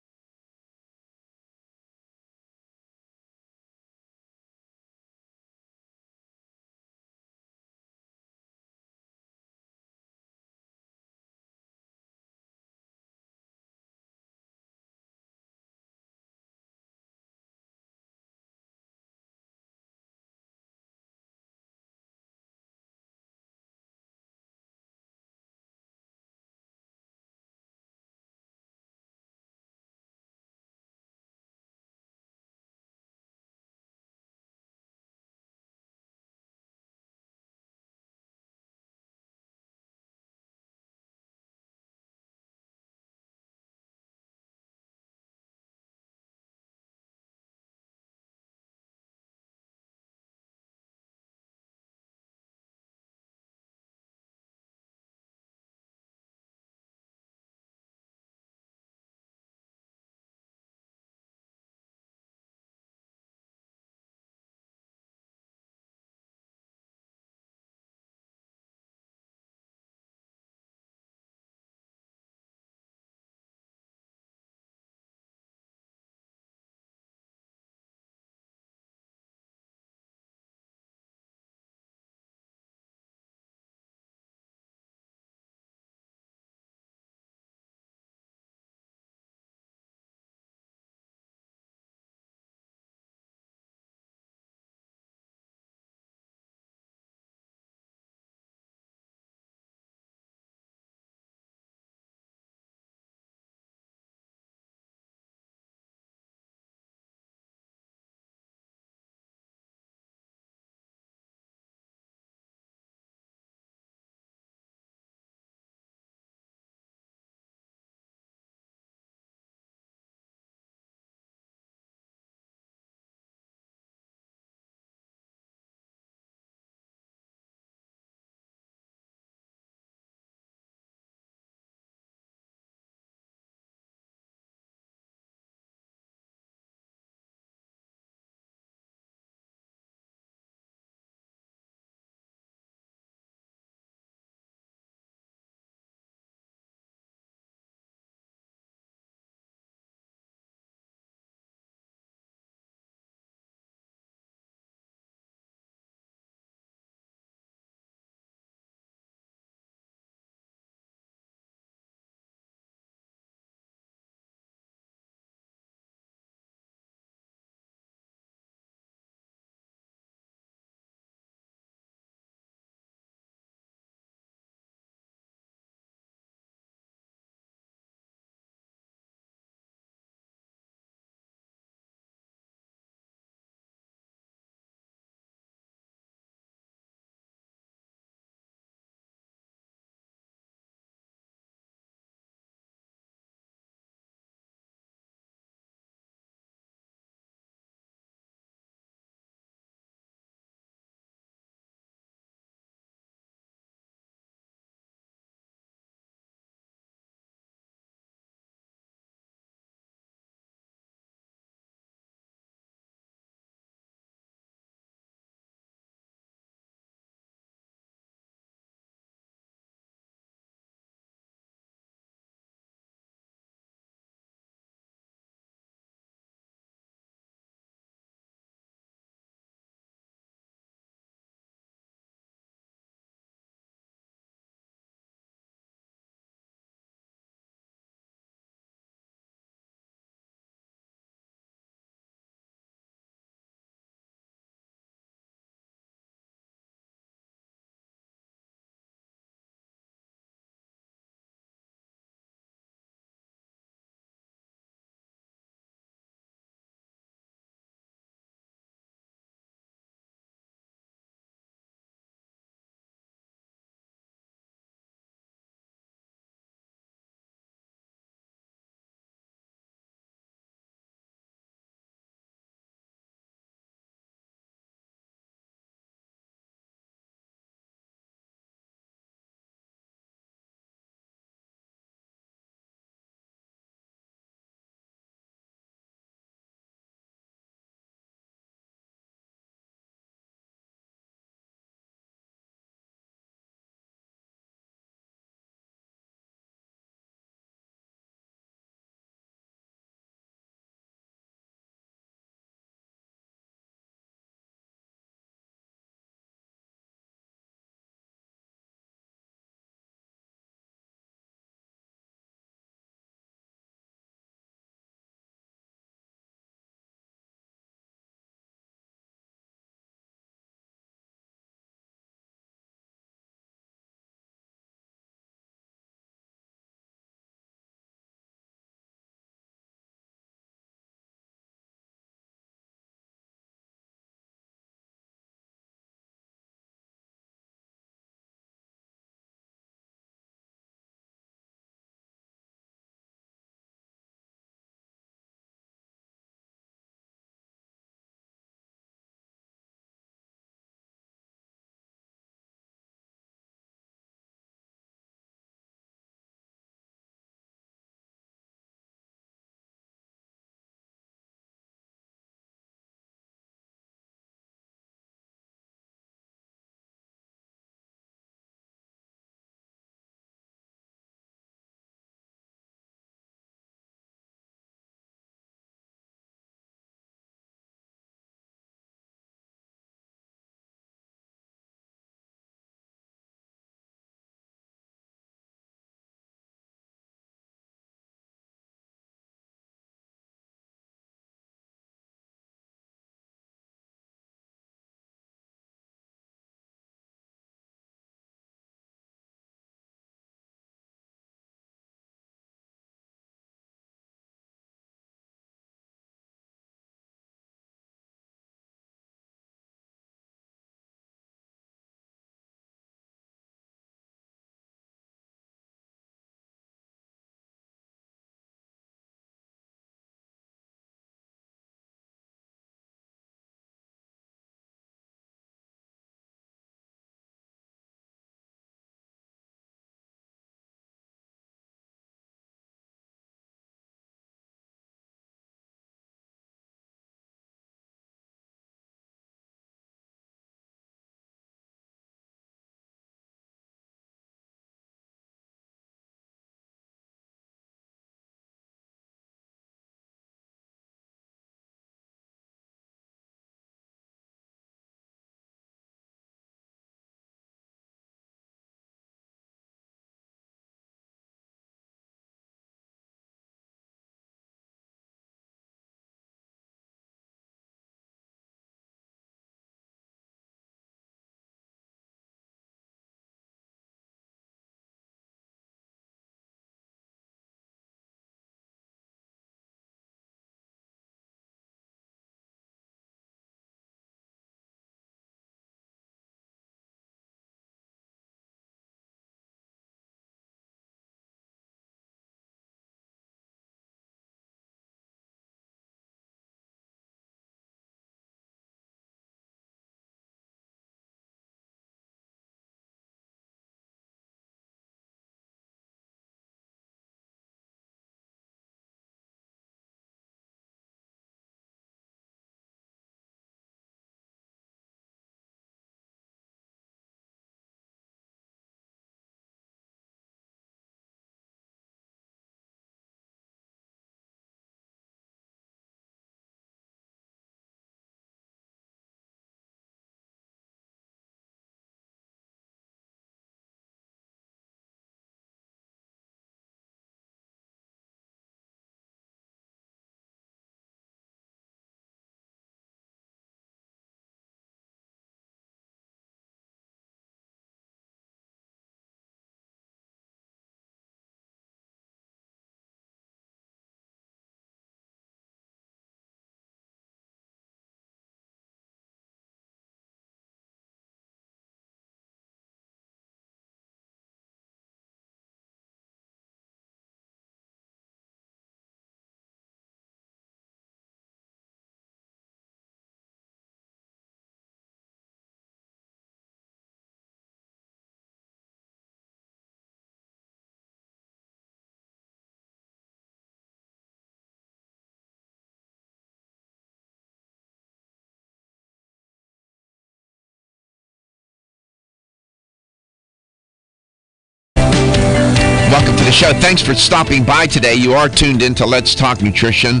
Welcome to the show. Thanks for stopping by today. You are tuned in to Let's Talk Nutrition.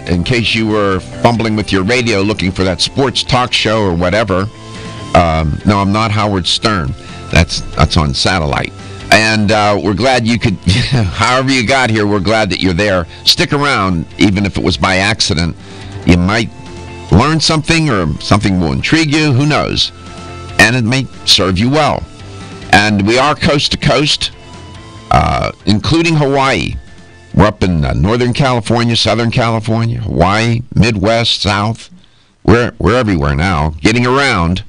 In case you were fumbling with your radio looking for that sports talk show or whatever. No, I'm not Howard Stern. That's on satellite. And we're glad you could, however you got here, we're glad that you're there. Stick around, even if it was by accident. You might learn something or something will intrigue you. Who knows? And it may serve you well. And we are coast to coast, including Hawaii. We're up in Northern California, Southern California, Hawaii, Midwest, South. We're everywhere now, getting around.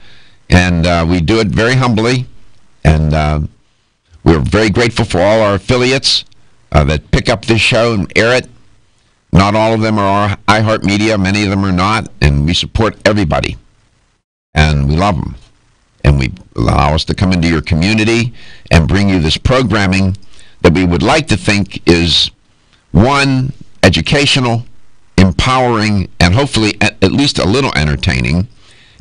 And we do it very humbly. And we're very grateful for all our affiliates that pick up this show and air it. Not all of them are iHeartMedia. Many of them are not. And we support everybody. And we love them. And we allow us to come into your community and bring you this programming that we would like to think is, one, educational, empowering, and hopefully at least a little entertaining.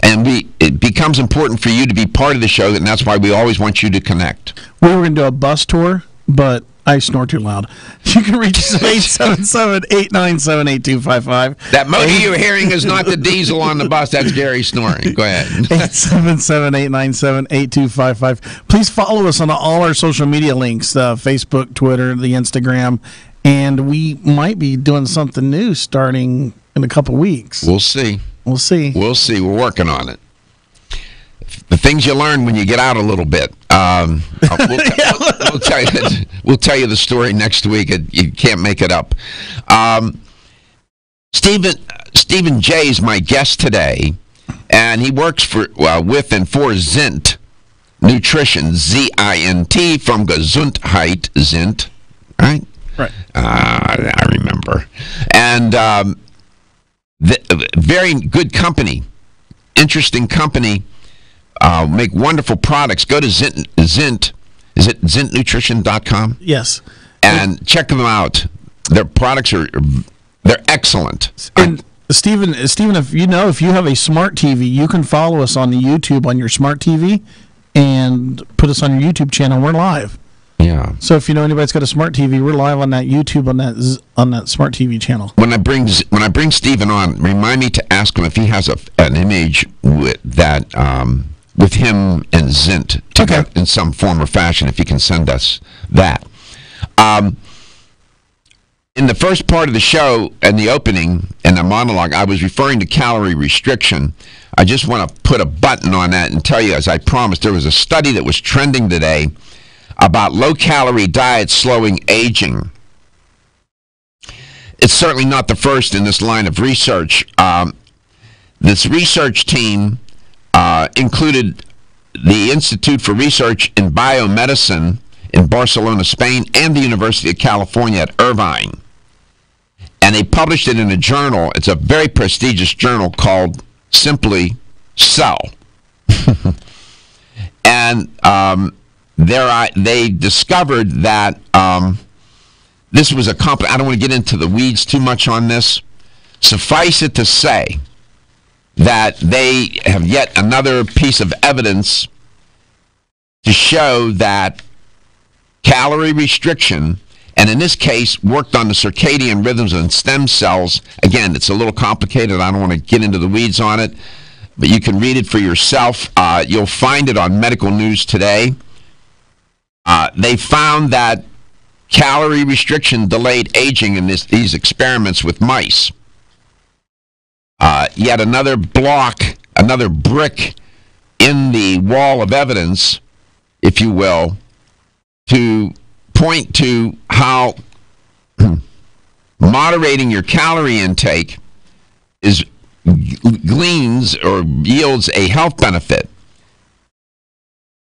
And it becomes important for you to be part of the show, and that's why we always want you to connect. We were going to do a bus tour, but I snore too loud. You can reach us at 877-897-8255. That motor you're hearing is not the diesel on the bus. That's Gary snoring. Go ahead. 877-897-8255. Please follow us on all our social media links, Facebook, Twitter, the Instagram, and we might be doing something new starting in a couple weeks. We'll see. We'll see. We'll see. We're working on it. The things you learn when you get out a little bit. We'll tell you the story next week. You can't make it up. Stephen J is my guest today, and he works with and for Zint Nutrition, Z-I-N-T, from Gesundheit, Zint, right? Right. I remember. And very good company, interesting company. Make wonderful products. Go to Zint. Is it zintnutrition.com? Yes. And check them out. Their products they're excellent. And Stephen, if you have a smart TV, you can follow us on the YouTube on your smart TV and put us on your YouTube channel. We're live. Yeah. So if you know anybody's got a smart TV, we're live on that YouTube on that smart TV channel. When I bring Stephen on, remind me to ask him if he has an image with that with him and Zint together in some form or fashion. If he can send us that. In the first part of the show and the opening and the monologue, I was referring to calorie restriction. I just want to put a button on that and tell you, as I promised, there was a study that was trending today about low-calorie diets slowing aging. It's certainly not the first in this line of research. This research team included the Institute for Research in Biomedicine in Barcelona, Spain, and the University of California at Irvine. And they published it in a journal. It's a very prestigious journal called simply Cell. And they discovered that this was a company. I don't want to get into the weeds too much on this. Suffice it to say that they have yet another piece of evidence to show that calorie restriction, and in this case, worked on the circadian rhythms and stem cells. Again, it's a little complicated. I don't want to get into the weeds on it, but you can read it for yourself. You'll find it on Medical News Today. They found that calorie restriction delayed aging in these experiments with mice. Yet another brick in the wall of evidence, if you will, to point to how moderating your calorie intake gleans or yields a health benefit.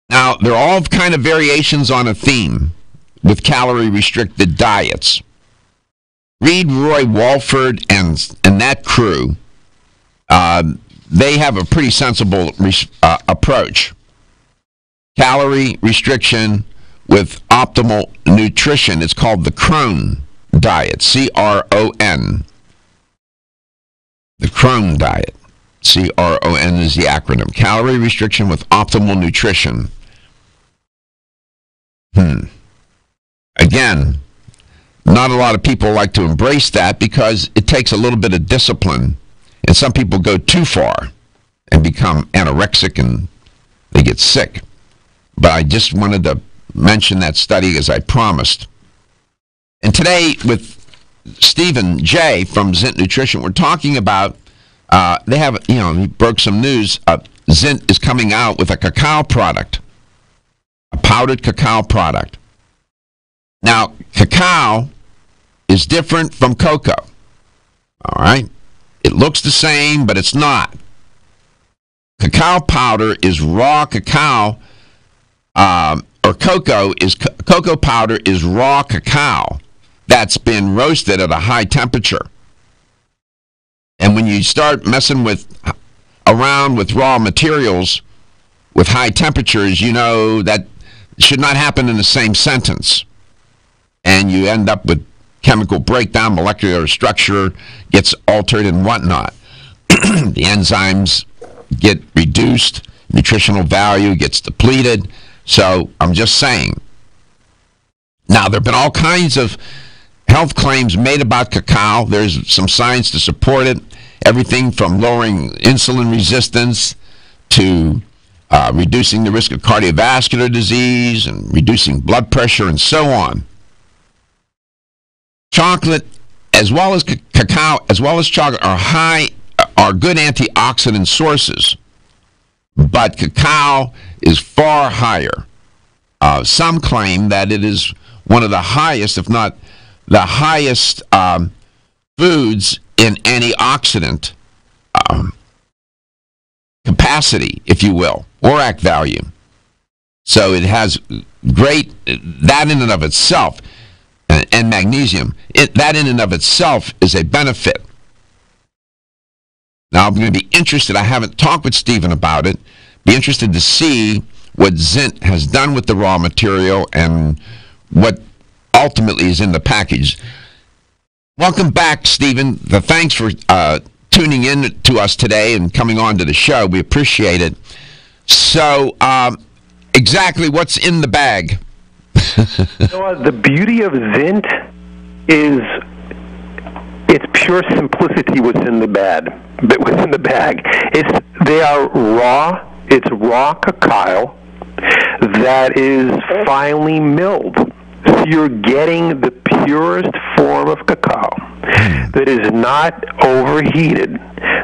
Now, they're all kind of variations on a theme with calorie-restricted diets. Read Roy Walford and that crew. They have a pretty sensible approach. Calorie restriction with optimal nutrition. It's called the Crohn diet, C-R-O-N. The Crohn diet. C-R-O-N is the acronym. Calorie restriction with optimal nutrition. Again, not a lot of people like to embrace that because it takes a little bit of discipline. And some people go too far and become anorexic and they get sick. But I just wanted to mention that study as I promised. And today with Stephen J. from Zint Nutrition, we're talking about, they have, he broke some news. Zint is coming out with a cacao product, a powdered cacao product. Now, cacao is different from cocoa, all right? It looks the same, but it's not. Cacao powder is raw cacao, or cocoa powder is raw cacao that's been roasted at a high temperature. And when you start messing around with raw materials with high temperatures, you know that should not happen in the same sentence. And you end up with chemical breakdown, molecular structure gets altered and whatnot. The enzymes get reduced, nutritional value gets depleted. So I'm just saying. Now, there have been all kinds of health claims made about cacao. There's some science to support it. Everything from lowering insulin resistance to reducing the risk of cardiovascular disease and reducing blood pressure and so on. Chocolate, as well as cacao, as well as chocolate, are good antioxidant sources. But cacao is far higher. Some claim that it is one of the highest, if not the highest, foods in antioxidant capacity, if you will, ORAC value. So it has great, that in and of itself, and magnesium, that in and of itself is a benefit. Now, I'm going to be interested, I haven't talked with Stephen about it, be interested to see what Zint has done with the raw material and what ultimately is in the package. Welcome back, Stephen. Thanks for tuning in to us today and coming on to the show. We appreciate it. So, exactly what's in the bag? The beauty of Zint is it's pure simplicity within the bag. They are raw. It's raw cacao that is finely milled. So you're getting the purest form of cacao that is not overheated,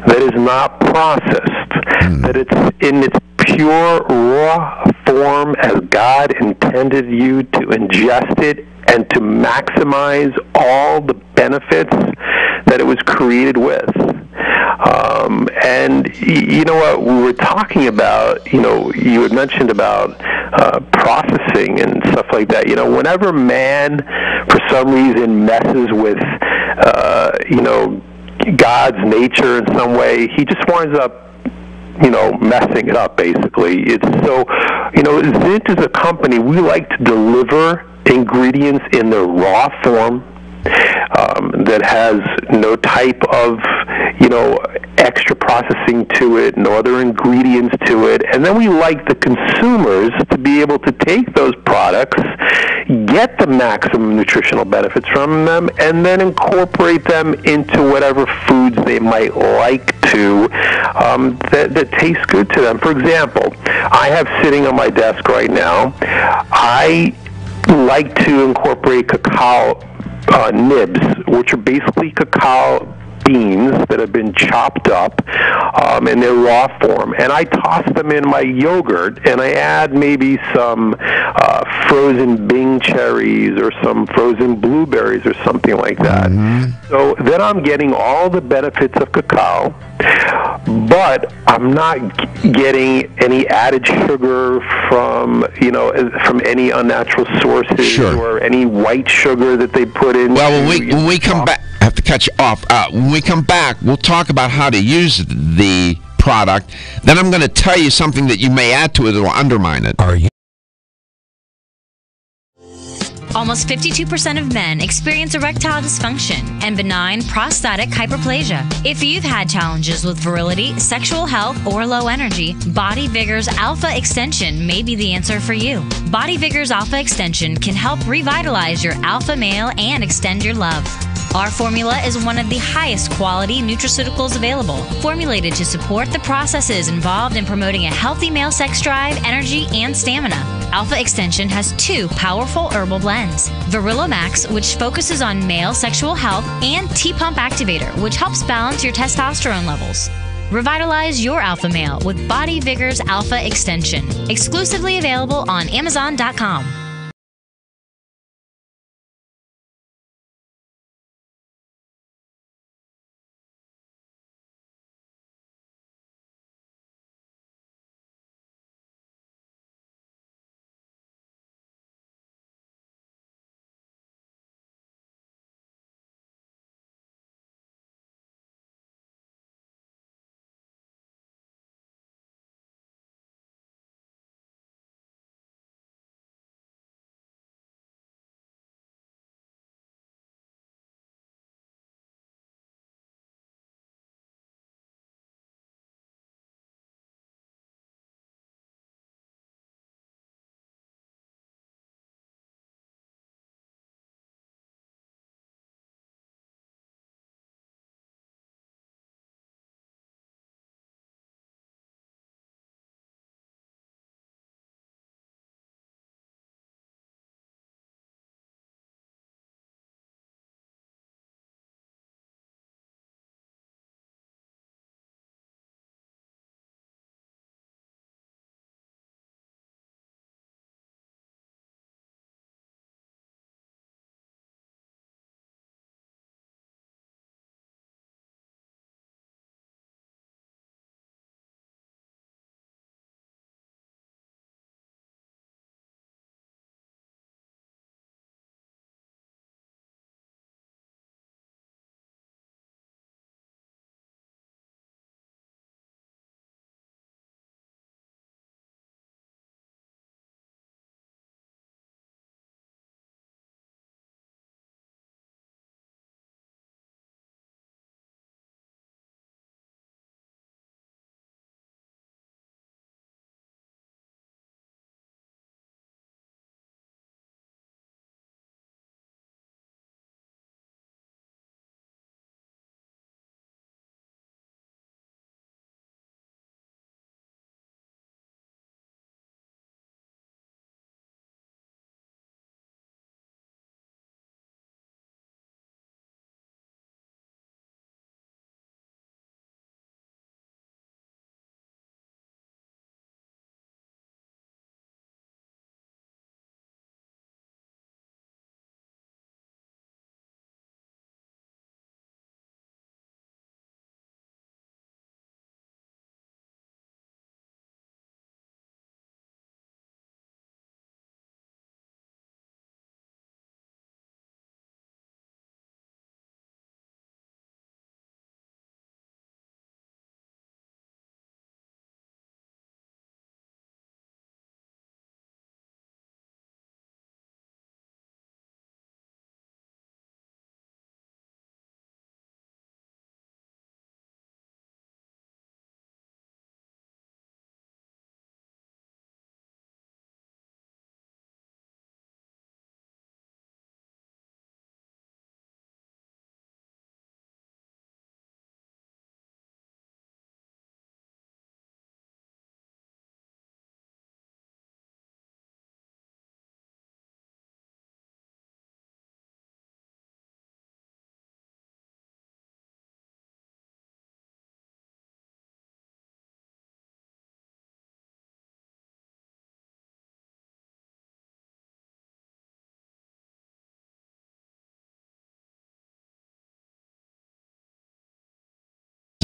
that is not processed, that it's in its pure raw form as God intended you to ingest it and to maximize all the benefits that it was created with. And you know what we were talking about, you had mentioned about processing and stuff like that. Whenever man, for some reason, messes with, God's nature in some way, he just winds up, messing it up, basically. It's so, Zint is a company, we like to deliver ingredients in their raw form, that has no type of, extra processing to it, no other ingredients to it. And then we like the consumers to be able to take those products, get the maximum nutritional benefits from them, and then incorporate them into whatever foods they might like to, that taste good to them. For example, I have sitting on my desk right now, I like to incorporate cacao nibs, which are basically cacao beans that have been chopped up in their raw form, and I toss them in my yogurt, and I add maybe some frozen Bing cherries or some frozen blueberries or something like that. So then I'm getting all the benefits of cacao, but I'm not getting any added sugar from any unnatural sources or any white sugar that they put in. Well, when we come back, I have to cut you off. When we come back, we'll talk about how to use the product. Then I'm going to tell you something that you may add to it that will undermine it. Almost 52% of men experience erectile dysfunction and benign prostatic hyperplasia. If you've had challenges with virility, sexual health, or low energy, Body Vigor's Alpha Extension may be the answer for you. Body Vigor's Alpha Extension can help revitalize your alpha male and extend your love. Our formula is one of the highest quality nutraceuticals available, formulated to support the processes involved in promoting a healthy male sex drive, energy, and stamina. Alpha Extension has 2 powerful herbal blends, Virilo Max, which focuses on male sexual health, and T-Pump Activator, which helps balance your testosterone levels. Revitalize your alpha male with Body Vigor's Alpha Extension, exclusively available on Amazon.com.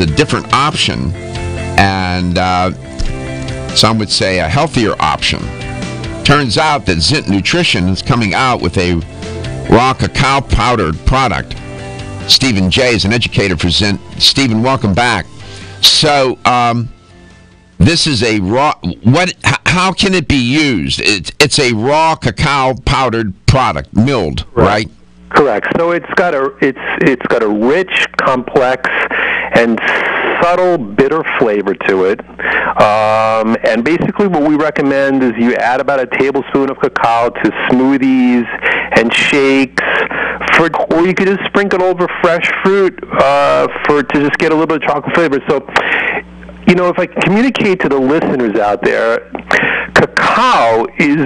A different option, and some would say a healthier option. Turns out that Zint Nutrition is coming out with a raw cacao powdered product. Stephen J. is an educator for Zint. Stephen, welcome back. So this is a raw. How can it be used? It's a raw cacao powdered product, milled, right? Correct. So it's got a rich, complex, and subtle bitter flavor to it. And basically what we recommend is you add about a tablespoon of cacao to smoothies and shakes, or you could just sprinkle over fresh fruit to just get a little bit of chocolate flavor. So, if I can communicate to the listeners out there, cacao is,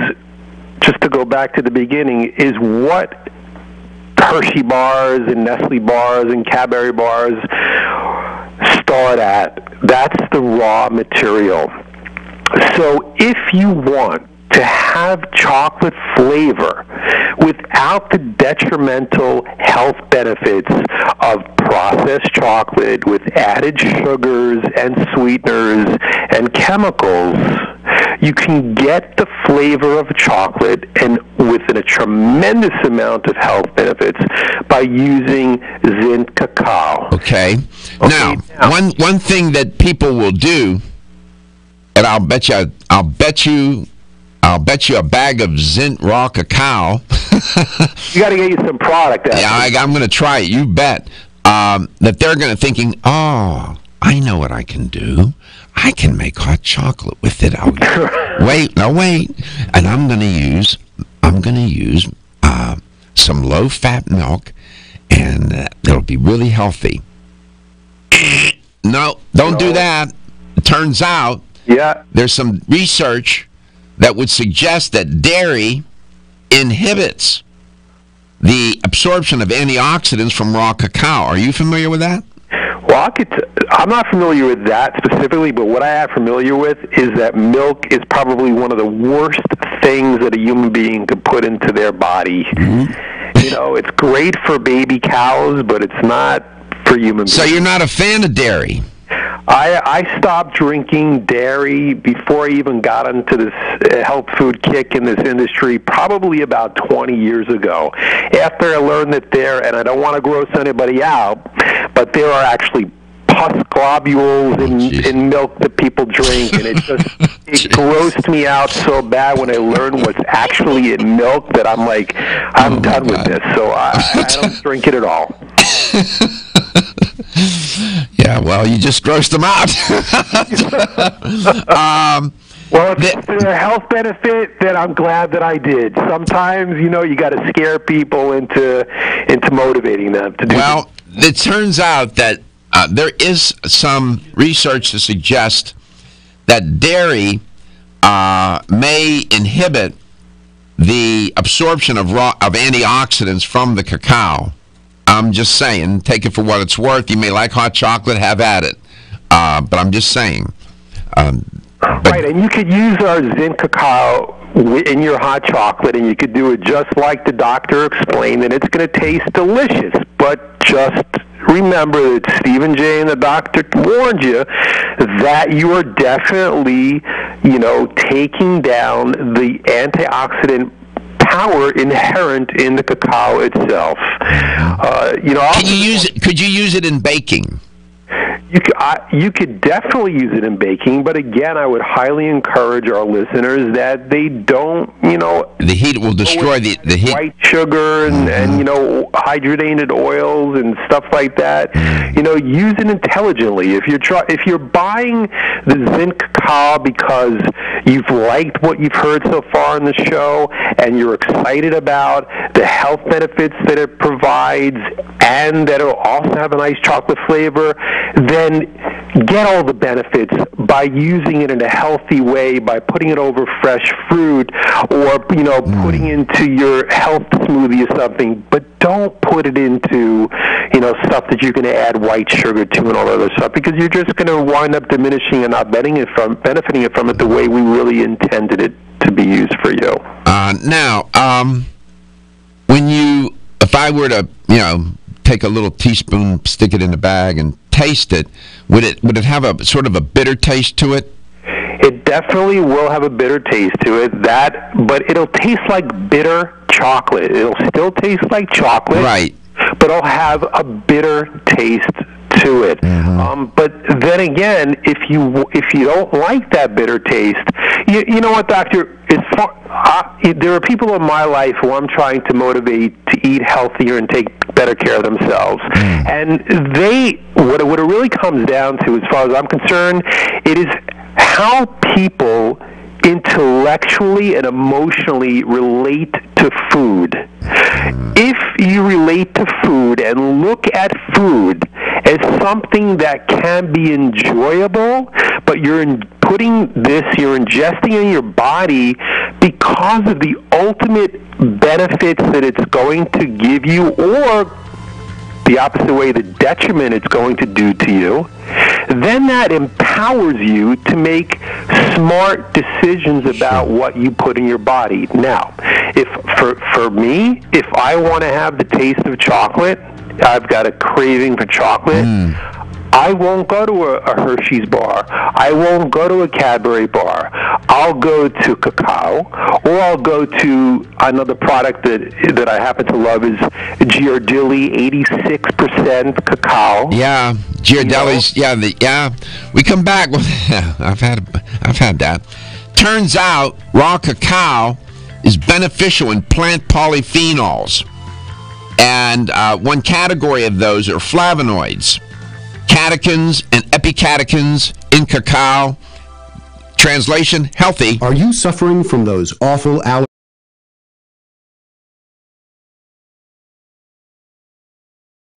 just to go back to the beginning, is what Hershey bars and Nestle bars and Cadbury bars start at. That's the raw material. So if you want to have chocolate flavor without the detrimental health benefits of processed chocolate with added sugars and sweeteners and chemicals, you can get the flavor of chocolate and within a tremendous amount of health benefits by using Zint cacao. Okay. Now, one thing that people will do, and I'll bet you a bag of Zint raw cacao. You got to get you some product. Yeah, I'm going to try it. You bet. That they're going to thinking, oh, I know what I can do. I can make hot chocolate with it. Wait, and I'm going to use some low-fat milk, and it'll be really healthy. No, don't do that. It turns out, there's some research that would suggest that dairy inhibits the absorption of antioxidants from raw cacao. Are you familiar with that? Well, I'm not familiar with that specifically, but what I am familiar with is that milk is probably one of the worst things that a human being could put into their body. Mm-hmm. It's great for baby cows, but it's not for human beings. So you're not a fan of dairy? I stopped drinking dairy before I even got into this health food kick in this industry probably about 20 years ago. After I learned that and I don't want to gross anybody out, but there are actually pus globules in milk that people drink, and it grossed me out so bad when I learned what's actually in milk that I'm like, I'm done with this, so I don't drink it at all. Yeah, well, you just grossed them out. Well, if it's a health benefit, then I'm glad that I did. Sometimes, you got to scare people into motivating them to do. Well, it turns out that there is some research to suggest that dairy may inhibit the absorption of antioxidants from the cacao. I'm just saying, take it for what it's worth. You may like hot chocolate, have at it. But I'm just saying. Right, and you could use our Zint cacao in your hot chocolate, and you could do it just like the doctor explained, and it's going to taste delicious. But just remember that Stephen J. and the doctor warned you that you are definitely, taking down the antioxidant power inherent in the cacao itself. Could you use it in baking? You could definitely use it in baking, but again, I would highly encourage our listeners that they don't, the heat will destroy the heat. White sugar and hydrogenated oils and stuff like that. Use it intelligently. If you're buying the Zint cacao because you've liked what you've heard so far in the show and you're excited about the health benefits that it provides and that it'll also have a nice chocolate flavor, then get all the benefits by using it in a healthy way, by putting it over fresh fruit or, putting into your health smoothie or something, but don't put it into, stuff that you're going to add white sugar to and all that other stuff, because you're just going to wind up diminishing and not benefiting from it the way we really intended it to be used for you. Now, if I were to, take a little teaspoon, stick it in the bag, and taste it, would it have a sort of a bitter taste to it? It definitely will have a bitter taste to it. But it'll taste like bitter chocolate. It'll still taste like chocolate, right? But it'll have a bitter taste to it. But then again, if you don't like that bitter taste, you know what, Doctor? There are people in my life who I'm trying to motivate to eat healthier and take better care of themselves. And what it really comes down to, as far as I'm concerned, it is how people intellectually and emotionally relate to food. If you relate to food and look at food as something that can be enjoyable, but you're ingesting in your body because of the ultimate benefits that it's going to give you, or the opposite way, the detriment it's going to do to you, then that empowers you to make smart decisions about what you put in your body. Now, for me, if I want to have the taste of chocolate, I've got a craving for chocolate, I won't go to a Hershey's bar. I won't go to a Cadbury bar. I'll go to Cacao, or I'll go to another product that I happen to love is Ghirardelli 86% cacao. Yeah, Ghirardelli's. We come back with. I've had that. Turns out raw cacao is beneficial in plant polyphenols, and one category of those are flavonoids, catechins and epicatechins in cacao. Translation, healthy. Are you suffering from those awful allergies?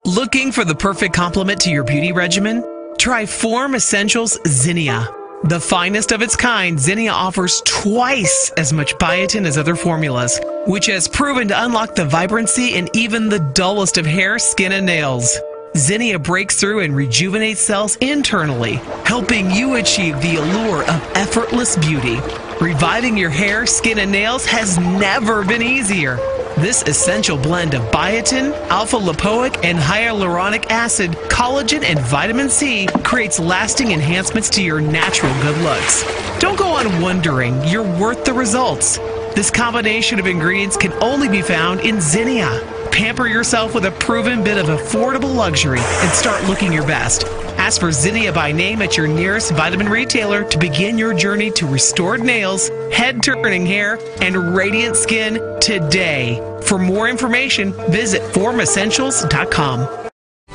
Looking for the perfect complement to your beauty regimen? Try Form Essentials Zinnia. The finest of its kind, Zinnia offers twice as much biotin as other formulas, which has proven to unlock the vibrancy in even the dullest of hair, skin, and nails. Zinnia breaks through and rejuvenates cells internally, helping you achieve the allure of effortless beauty. Reviving your hair, skin, and nails has never been easier. This essential blend of biotin, alpha-lipoic, and hyaluronic acid, collagen, and vitamin C creates lasting enhancements to your natural good looks. Don't go on wondering, you're worth the results. This combination of ingredients can only be found in Zinnia. Pamper yourself with a proven bit of affordable luxury and start looking your best. Ask for Zinnia by name at your nearest vitamin retailer to begin your journey to restored nails, head-turning hair, and radiant skin today. For more information, visit formessentials.com.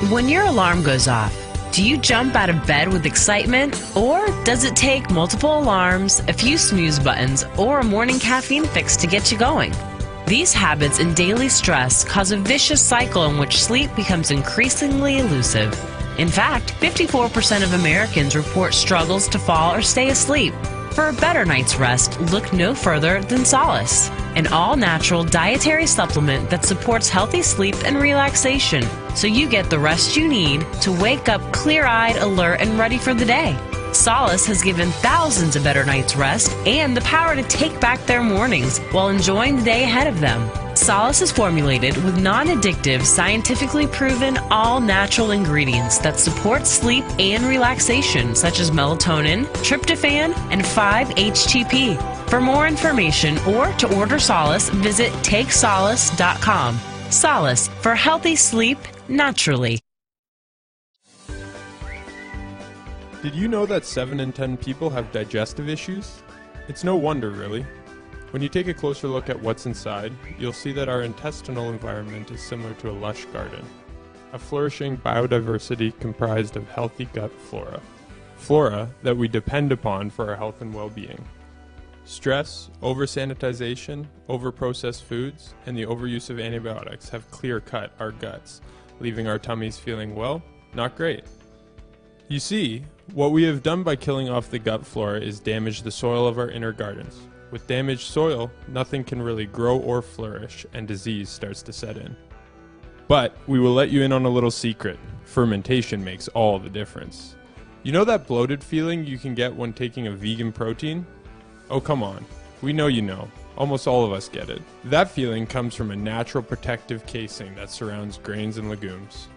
When your alarm goes off, do you jump out of bed with excitement? Or does it take multiple alarms, a few snooze buttons, or a morning caffeine fix to get you going? These habits and daily stress cause a vicious cycle in which sleep becomes increasingly elusive. In fact, 54% of Americans report struggles to fall or stay asleep. For a better night's rest, look no further than Solace, an all-natural dietary supplement that supports healthy sleep and relaxation, so you get the rest you need to wake up clear-eyed, alert, and ready for the day. Solace has given thousands a better night's rest and the power to take back their mornings while enjoying the day ahead of them. Solace is formulated with non-addictive, scientifically proven, all-natural ingredients that support sleep and relaxation, such as melatonin, tryptophan, and 5-HTP. For more information or to order Solace, visit takesolace.com. Solace, for healthy sleep naturally. Did you know that 7 in 10 people have digestive issues? It's no wonder, really. When you take a closer look at what's inside, you'll see that our intestinal environment is similar to a lush garden. A flourishing biodiversity comprised of healthy gut flora. Flora that we depend upon for our health and well-being. Stress, over-sanitization, over-processed foods, and the overuse of antibiotics have clear-cut our guts, leaving our tummies feeling, well, not great. You see, what we have done by killing off the gut flora is damage the soil of our inner gardens. With damaged soil, nothing can really grow or flourish, and disease starts to set in. But we will let you in on a little secret. Fermentation makes all the difference. You know that bloated feeling you can get when taking a vegan protein? Oh, come on. We know you know. Almost all of us get it. That feeling comes from a natural protective casing that surrounds grains and legumes.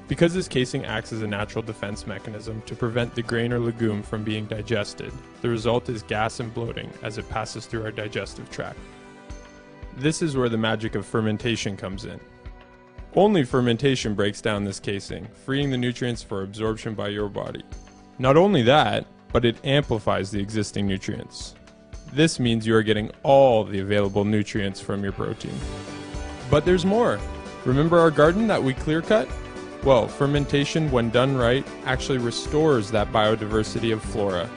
Because this casing acts as a natural defense mechanism to prevent the grain or legume from being digested, the result is gas and bloating as it passes through our digestive tract. This is where the magic of fermentation comes in. Only fermentation breaks down this casing, freeing the nutrients for absorption by your body. Not only that, but it amplifies the existing nutrients. This means you are getting all the available nutrients from your protein. But there's more. Remember our garden that we clear cut? Well, fermentation, when done right, actually restores that biodiversity of flora.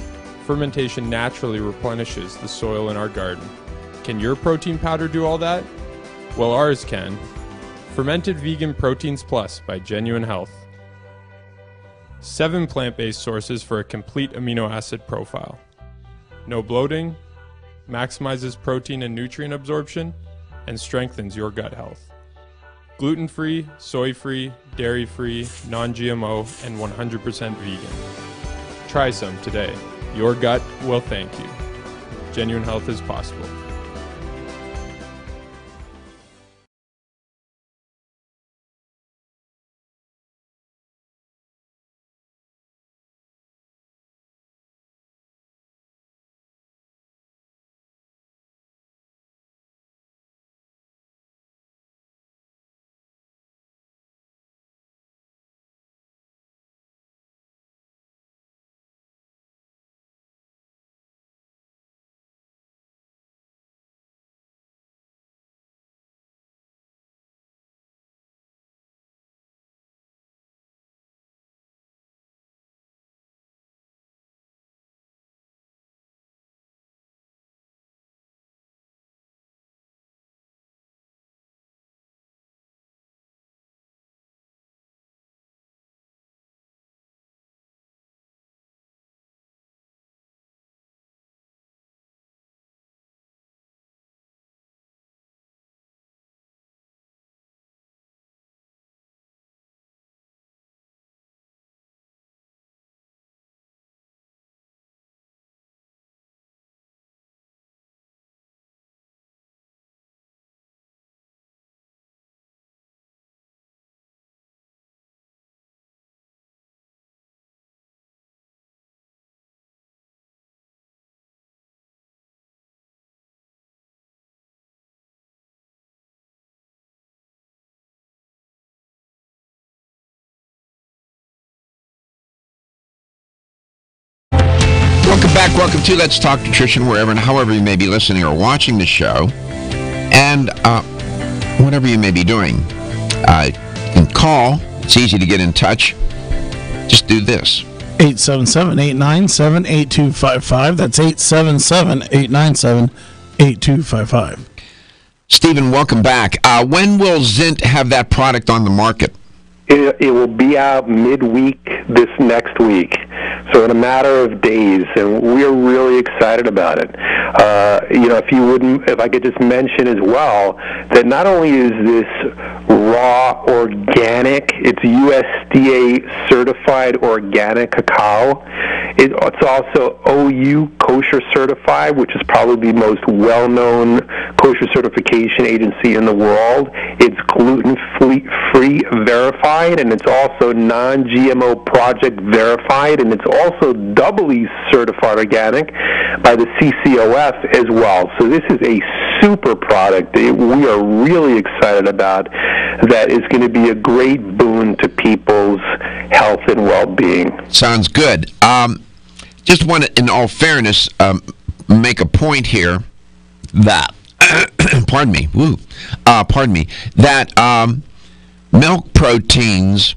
Fermentation naturally replenishes the soil in our garden. Can your protein powder do all that? Well, ours can. Fermented Vegan Proteins Plus by Genuine Health. 7 plant-based sources for a complete amino acid profile. No bloating, maximizes protein and nutrient absorption, and strengthens your gut health. Gluten-free, soy-free, dairy-free, non-GMO, and 100% vegan. Try some today. Your gut will thank you. Genuine Health is possible. Welcome back. Welcome to Let's Talk Nutrition, wherever and however you may be listening or watching the show, and whatever you may be doing. You can call. It's easy to get in touch. Just do this. 877-897-8255. That's 877-897-8255. Stephen, welcome back. When will Zint have that product on the market? It will be out midweek this next week, so in a matter of days, and we're really excited about it. If I could just mention as well that not only is this raw organic, it's USDA certified organic cacao. It's also OU kosher certified, which is probably the most well-known kosher certification agency in the world. It's gluten-free verified, and it's also non-GMO project verified, and it's also doubly certified organic by the CCOF as well. So this is a super product that we are really excited about that is going to be a great boon to people's health and well-being. Sounds good. Just want to, in all fairness, make a point here that, pardon me, that milk proteins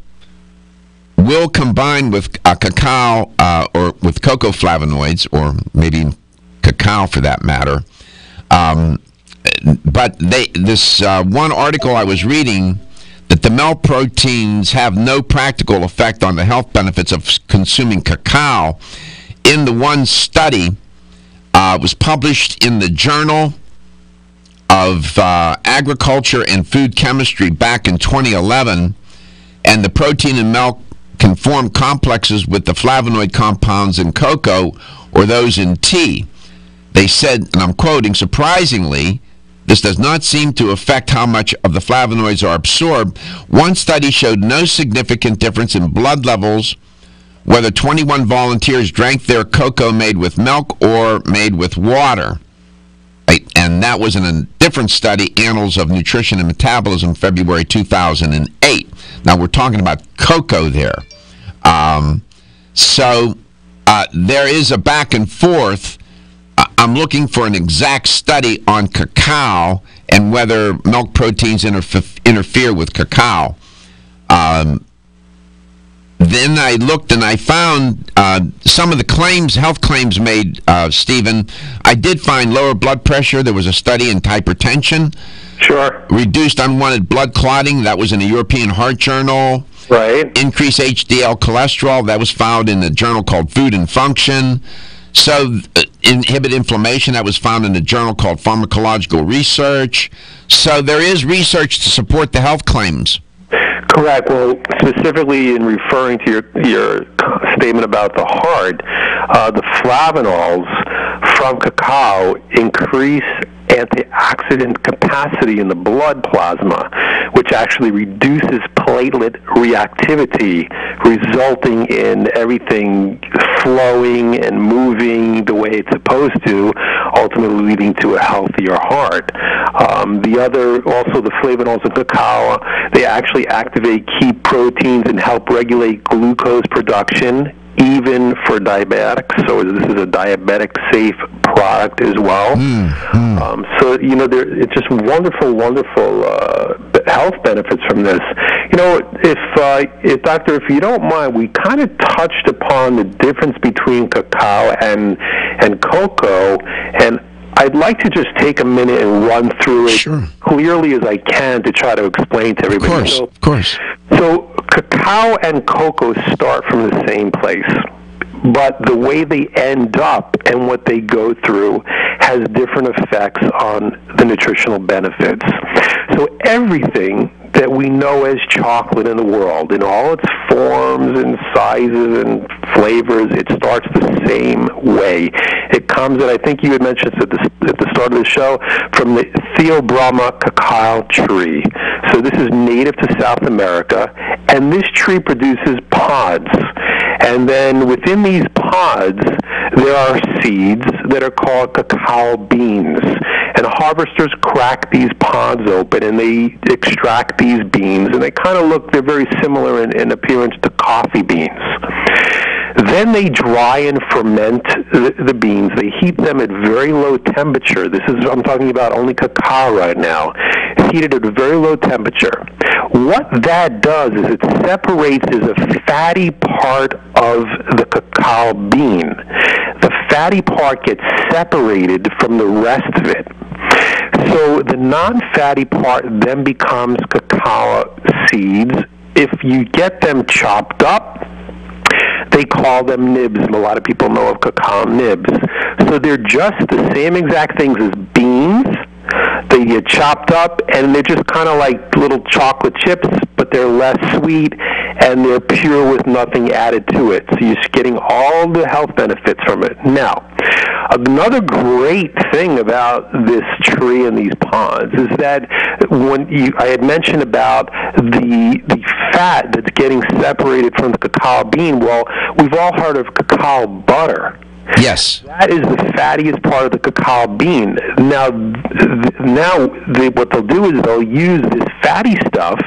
will combine with cacao or with cocoa flavonoids, or maybe cacao for that matter. But this one article I was reading, that the milk proteins have no practical effect on the health benefits of consuming cacao. In the one study, was published in the Journal of Agriculture and Food Chemistry back in 2011, and the protein in milk can form complexes with the flavonoid compounds in cocoa or those in tea. They said, and I'm quoting, surprisingly, this does not seem to affect how much of the flavonoids are absorbed. One study showed no significant difference in blood levels whether 21 volunteers drank their cocoa made with milk or made with water. Right? and that was in a different study, Annals of Nutrition and Metabolism, February 2008. Now, we're talking about cocoa there. So there is a back and forth. I'm looking for an exact study on cacao and whether milk proteins interfere with cacao. Then I looked and I found some of the claims, health claims made, Stephen. I did find lower blood pressure. There was a study in hypertension. Sure. Reduced unwanted blood clotting. That was in the European Heart Journal. Right. Increased HDL cholesterol. That was found in a journal called Food and Function. So, inhibit inflammation. That was found in a journal called Pharmacological Research. So, there is research to support the health claims. Correct. Well, specifically in referring to your statement about the heart, the flavanols from cacao increase antioxidant capacity in the blood plasma, which actually reduces platelet reactivity, resulting in everything flowing and moving the way it's supposed to, ultimately leading to a healthier heart. Also the flavonols in cacao, they actually activate key proteins and help regulate glucose production, even for diabetics. So this is a diabetic-safe product as well. So, it's just wonderful health benefits from this. If Doctor, if you don't mind, we kind of touched upon the difference between cacao and cocoa, and I'd like to just take a minute and run through it clearly as I can to try to explain to everybody. Of course. So cacao and cocoa start from the same place, but the way they end up and what they go through has different effects on the nutritional benefits. So everything that we know as chocolate in the world, in all its forms and sizes and flavors, it starts the same way. It comes, and I think you had mentioned at the start of the show, from the Theobroma cacao tree. So this is native to South America, and this tree produces pods. And then within these pods, there are seeds that are called cacao beans. And harvesters crack these pods open, and they extract these beans, and they're very similar in appearance to coffee beans. Then they dry and ferment the beans. They heat them at very low temperature. I'm talking about only cacao right now. It's heated at a very low temperature. What that does is it separates as a fatty part of the cacao bean. The fatty part gets separated from the rest of it. So the non-fatty part then becomes cacao seeds. If you get them chopped up, they call them nibs, and a lot of people know of cacao nibs. So they're just the same exact things as beans. They get chopped up, and they're just kind of like little chocolate chips, but they're less sweet, and they're pure with nothing added to it. So you're getting all the health benefits from it. Now, another great thing about this tree and these pods is that I had mentioned about the fat that's getting separated from the cacao bean. Well, we've all heard of cacao butter. Yes. That is the fattiest part of the cacao bean. Now what they'll do is they'll use this fatty stuff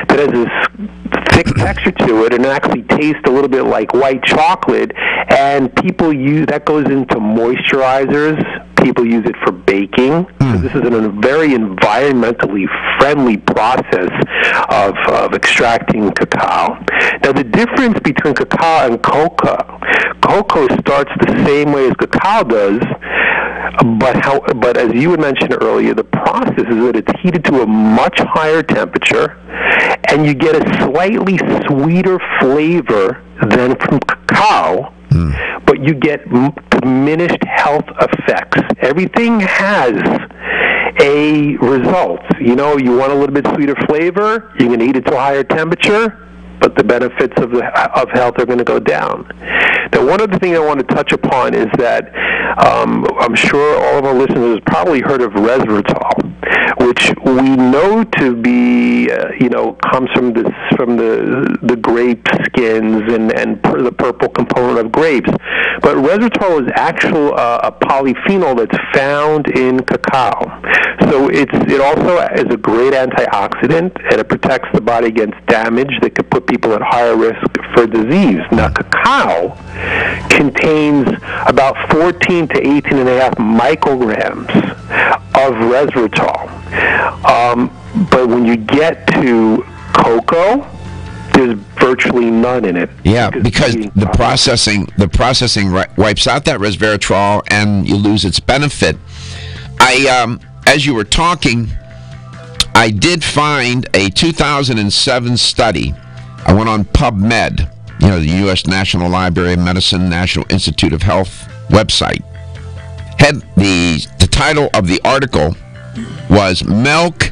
that has this thick texture to it and actually tastes a little bit like white chocolate, and people use that goes into moisturizers. People use it for baking. So this is a very environmentally friendly process of extracting cacao. Now, the difference between cacao and cocoa starts the same way as cacao does, but as you had mentioned earlier, the process is that it's heated to a much higher temperature, and you get a slightly sweeter flavor than from cacao, but you get diminished health effects. Everything has a result. You want a little bit sweeter flavor, you're going to heat it to a higher temperature, but the benefits of health are going to go down. Now, one other thing I want to touch upon is that I'm sure all of our listeners have probably heard of resveratrol, which we know to be, comes from the grape skins and the purple component of grapes. But resveratrol is actual a polyphenol that's found in cacao. So it also is a great antioxidant, and it protects the body against damage that could put people at higher risk for disease. Now, cacao contains about 14 to 18.5 micrograms of resveratrol. But when you get to cocoa, there's virtually none in it. Yeah, because the processing wipes out that resveratrol, and you lose its benefit. As you were talking, I did find a 2007 study. I went on PubMed, the U.S. National Library of Medicine, National Institute of Health website. The title of the article was "Milk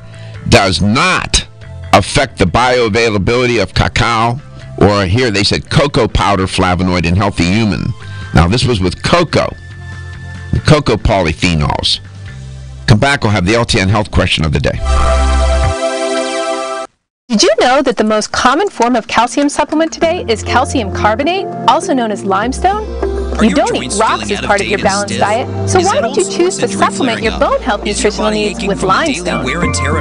Does Not Affect the Bioavailability of Cacao," or here they said cocoa powder flavonoid in healthy human. Now this was with cocoa, the cocoa polyphenols. Come back, we'll have the LTN health question of the day. Did you know that the most common form of calcium supplement today is calcium carbonate, also known as limestone? You don't eat rocks as part of your balanced diet, so why would you choose to supplement your bone health nutritional needs with limestone?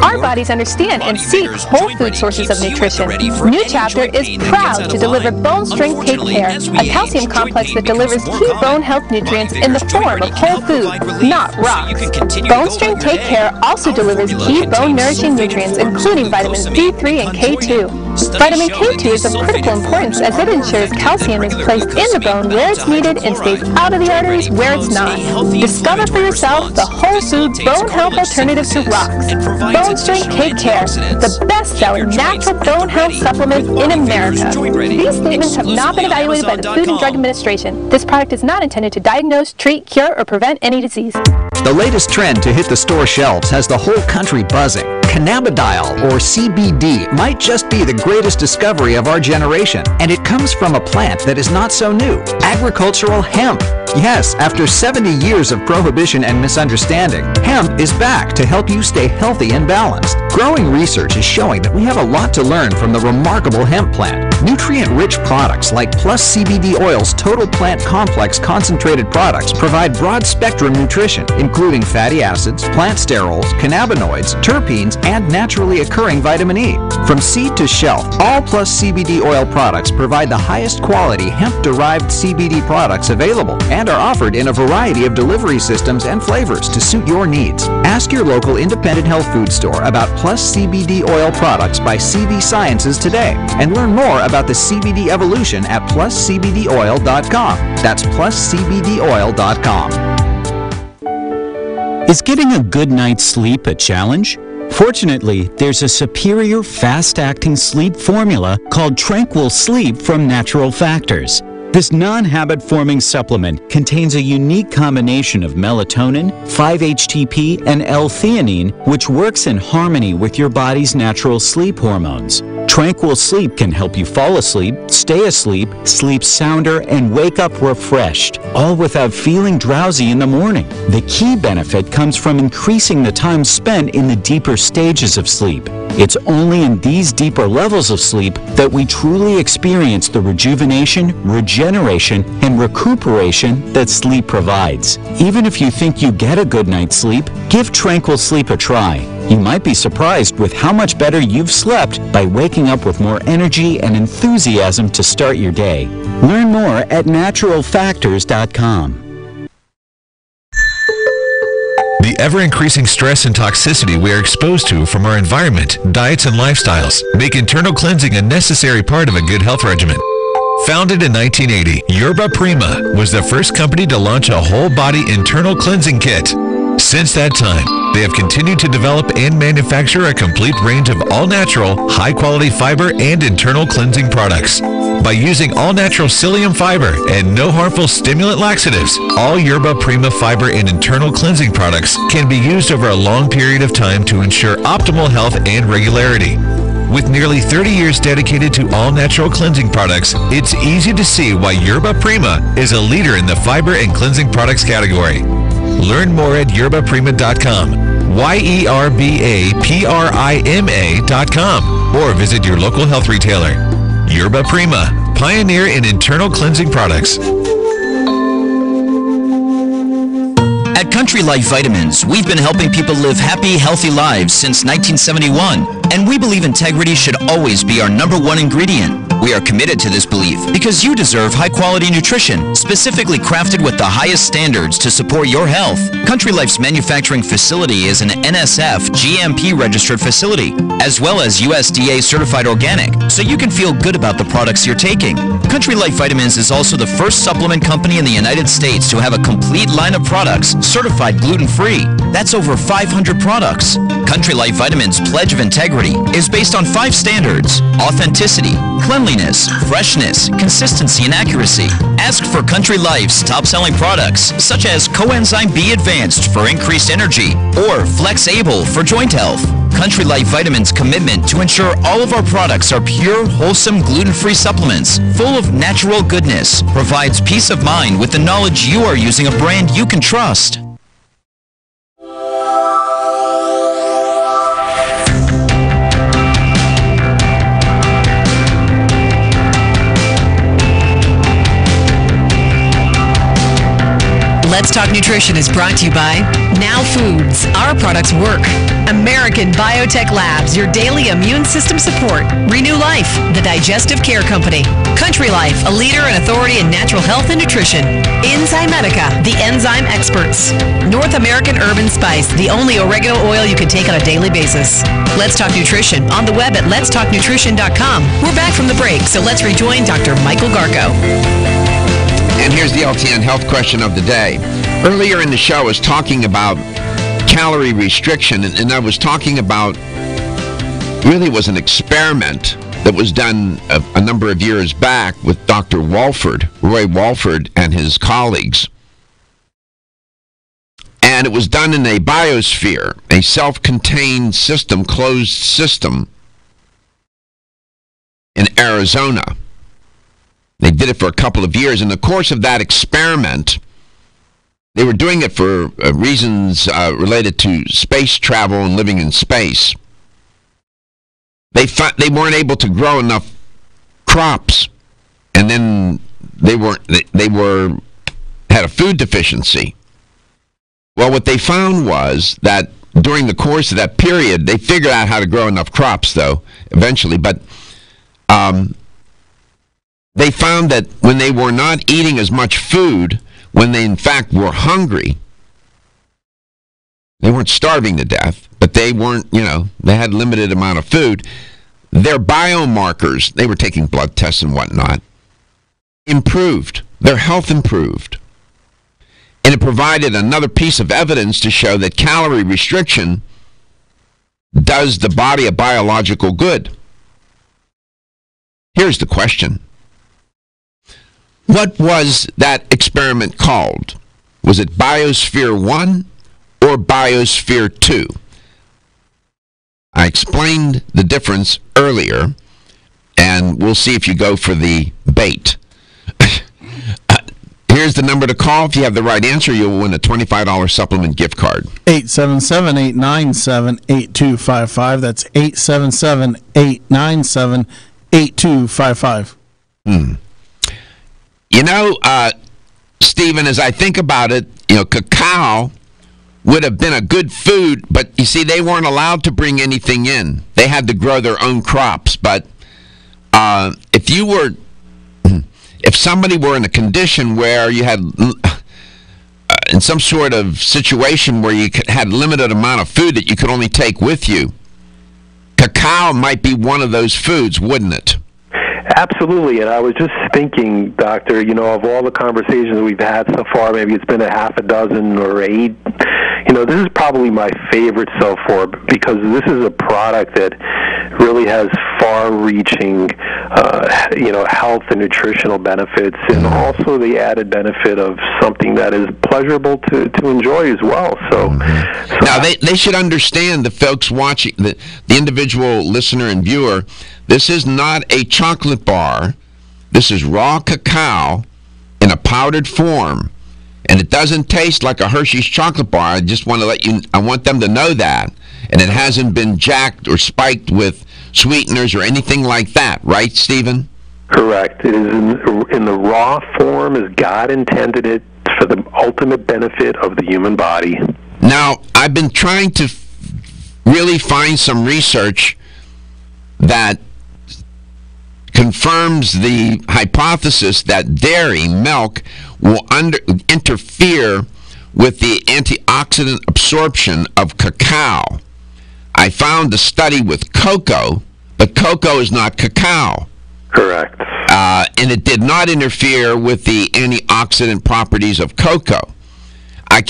Our bodies understand and seek whole food sources of nutrition. New Chapter is proud to deliver Bone Strength Take Care, a calcium complex that delivers key bone health nutrients in the form of whole food, not rocks. Bone Strength Take Care also delivers key bone nourishing nutrients, including vitamins D3 and K2. Vitamin K2 is of critical importance as it ensures calcium is placed in the bone where it's needed and stays out of the arteries where it's not. Discover for yourself the whole food bone health alternative to rocks. Bone Strength Take Care, the best-selling natural bone health supplement in America. These statements have not been evaluated by the Food and Drug Administration. This product is not intended to diagnose, treat, cure, or prevent any disease. The latest trend to hit the store shelves has the whole country buzzing. Cannabidiol, or CBD, might just be the greatest discovery of our generation, and it comes from a plant that is not so new, agricultural hemp. Yes, after 70 years of prohibition and misunderstanding, hemp is back to help you stay healthy and balanced. Growing research is showing that we have a lot to learn from the remarkable hemp plant. Nutrient-rich products like Plus CBD Oil's Total Plant Complex concentrated products provide broad-spectrum nutrition, including fatty acids, plant sterols, cannabinoids, terpenes, and naturally occurring vitamin E. From seed to shelf, all Plus CBD Oil products provide the highest quality hemp-derived CBD products available and are offered in a variety of delivery systems and flavors to suit your needs. Ask your local independent health food store about Plus CBD Oil products by CV Sciences today and learn more about the CBD evolution at pluscbdoil.com. That's pluscbdoil.com. Is getting a good night's sleep a challenge? Fortunately, there's a superior fast-acting sleep formula called Tranquil Sleep from Natural Factors. This non-habit-forming supplement contains a unique combination of melatonin, 5-HTP, and L-theanine, which works in harmony with your body's natural sleep hormones. Tranquil Sleep can help you fall asleep, stay asleep, sleep sounder, and wake up refreshed, all without feeling drowsy in the morning. The key benefit comes from increasing the time spent in the deeper stages of sleep. It's only in these deeper levels of sleep that we truly experience the rejuvenation, regeneration, and recuperation that sleep provides. Even if you think you get a good night's sleep, give Tranquil Sleep a try. You might be surprised with how much better you've slept by waking up with more energy and enthusiasm to start your day. Learn more at naturalfactors.com. The ever-increasing stress and toxicity we are exposed to from our environment, diets, and lifestyles make internal cleansing a necessary part of a good health regimen. Founded in 1980, Yerba Prima was the first company to launch a whole-body internal cleansing kit. Since that time, they have continued to develop and manufacture a complete range of all-natural, high-quality fiber and internal cleansing products. By using all-natural psyllium fiber and no harmful stimulant laxatives, all Yerba Prima fiber and internal cleansing products can be used over a long period of time to ensure optimal health and regularity. With nearly 30 years dedicated to all-natural cleansing products, it's easy to see why Yerba Prima is a leader in the fiber and cleansing products category. Learn more at yerbaprima.com, YERBAPRIMA.com, or visit your local health retailer. Yerba Prima, pioneer in internal cleansing products. Country Life Vitamins. We've been helping people live happy, healthy lives since 1971, and we believe integrity should always be our #1 ingredient. We are committed to this belief because you deserve high-quality nutrition, specifically crafted with the highest standards to support your health. Country Life's manufacturing facility is an NSF GMP-registered facility, as well as USDA certified organic, so you can feel good about the products you're taking. Country Life Vitamins is also the first supplement company in the United States to have a complete line of products certified gluten-free. That's over 500 products. Country Life Vitamins' pledge of integrity is based on 5 standards: authenticity, cleanliness, freshness, consistency, and accuracy. Ask for Country Life's top-selling products, such as Coenzyme B Advanced for increased energy or Flex Able for joint health. Country Life Vitamins' commitment to ensure all of our products are pure, wholesome, gluten-free supplements full of natural goodness provides peace of mind with the knowledge you are using a brand you can trust. Let's Talk Nutrition is brought to you by Now Foods. Our products work. American Biotech Labs, your daily immune system support. Renew Life, the digestive care company. Country Life, a leader and authority in natural health and nutrition. Enzymedica, the enzyme experts. North American Herb & Spice, the only oregano oil you can take on a daily basis. Let's Talk Nutrition on the web at letstalknutrition.com. We're back from the break, so let's rejoin Dr. Michael Garko. And here's the LTN health question of the day. Earlier in the show, I was talking about calorie restriction, and I was talking about, really was an experiment that was done a number of years back with Dr. Roy Walford, and his colleagues. And it was done in a biosphere, a self-contained system, closed system in Arizona. They did it for a couple of years. In the course of that experiment, they were doing it for reasons related to space travel and living in space. They weren't able to grow enough crops, and then they had a food deficiency. Well, what they found was that during the course of that period, they figured out how to grow enough crops, though, eventually, but they found that when they were not eating as much food, when they in fact were hungry, they weren't starving to death, but they weren't, they had limited amount of food. Their biomarkers, they were taking blood tests and whatnot, improved. Their health improved. And it provided another piece of evidence to show that calorie restriction does the body a biological good. Here's the question. What was that experiment called? Was it Biosphere 1 or Biosphere 2? I explained the difference earlier, and we'll see if you go for the bait. Here's the number to call. If you have the right answer, you'll win a $25 supplement gift card. 877-897-8255. That's 877-897-8255. Stephen, as I think about it, cacao would have been a good food, but you see, they weren't allowed to bring anything in. They had to grow their own crops. But if somebody were in a condition where you had, in some sort of situation where you had limited amount of food that you could only take with you, cacao might be one of those foods, wouldn't it? Absolutely, and I was just thinking, Doctor, of all the conversations we've had so far, maybe it's been a half a dozen or 8, this is probably my favorite so far, because this is a product that really has far-reaching, health and nutritional benefits, and also the added benefit of something that is pleasurable to enjoy as well. So now they should understand, the folks watching, the individual listener and viewer, this is not a chocolate bar. This is raw cacao in a powdered form. And it doesn't taste like a Hershey's chocolate bar. I just want to I want them to know that. And it hasn't been jacked or spiked with sweeteners or anything like that. Right, Stephen? Correct. It is in the raw form as God intended it for for the ultimate benefit of the human body. Now, I've been trying to really find some research that confirms the hypothesis that dairy, milk, will interfere with the antioxidant absorption of cacao. I found a study with cocoa, but cocoa is not cacao. Correct. And it did not interfere with the antioxidant properties of cocoa. I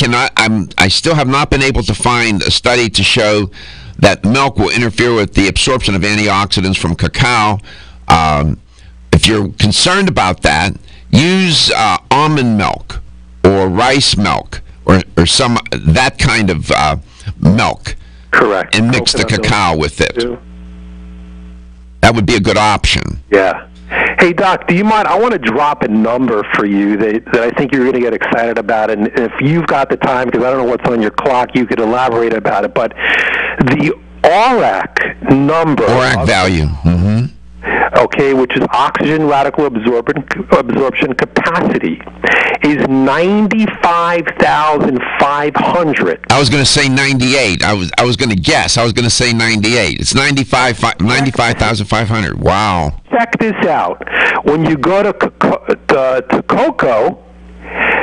still have not been able to find a study to show that milk will interfere with the absorption of antioxidants from cacao. If you're concerned about that, use almond milk or rice milk or some that kind of milk. Correct. And mix the cacao with it. Too. That would be a good option. Yeah. Hey, Doc, do you mind? I want to drop a number for you that I think you're going to get excited about. And if you've got the time, because I don't know what's on your clock, you could elaborate about it. But the ORAC number. ORAC value. Mm-hmm. Okay, which is oxygen radical absorption capacity, is 95,500. I was going to say 98. I was going to guess. I was going to say 98. It's 95,500. Wow. Check this out. When you go to cocoa,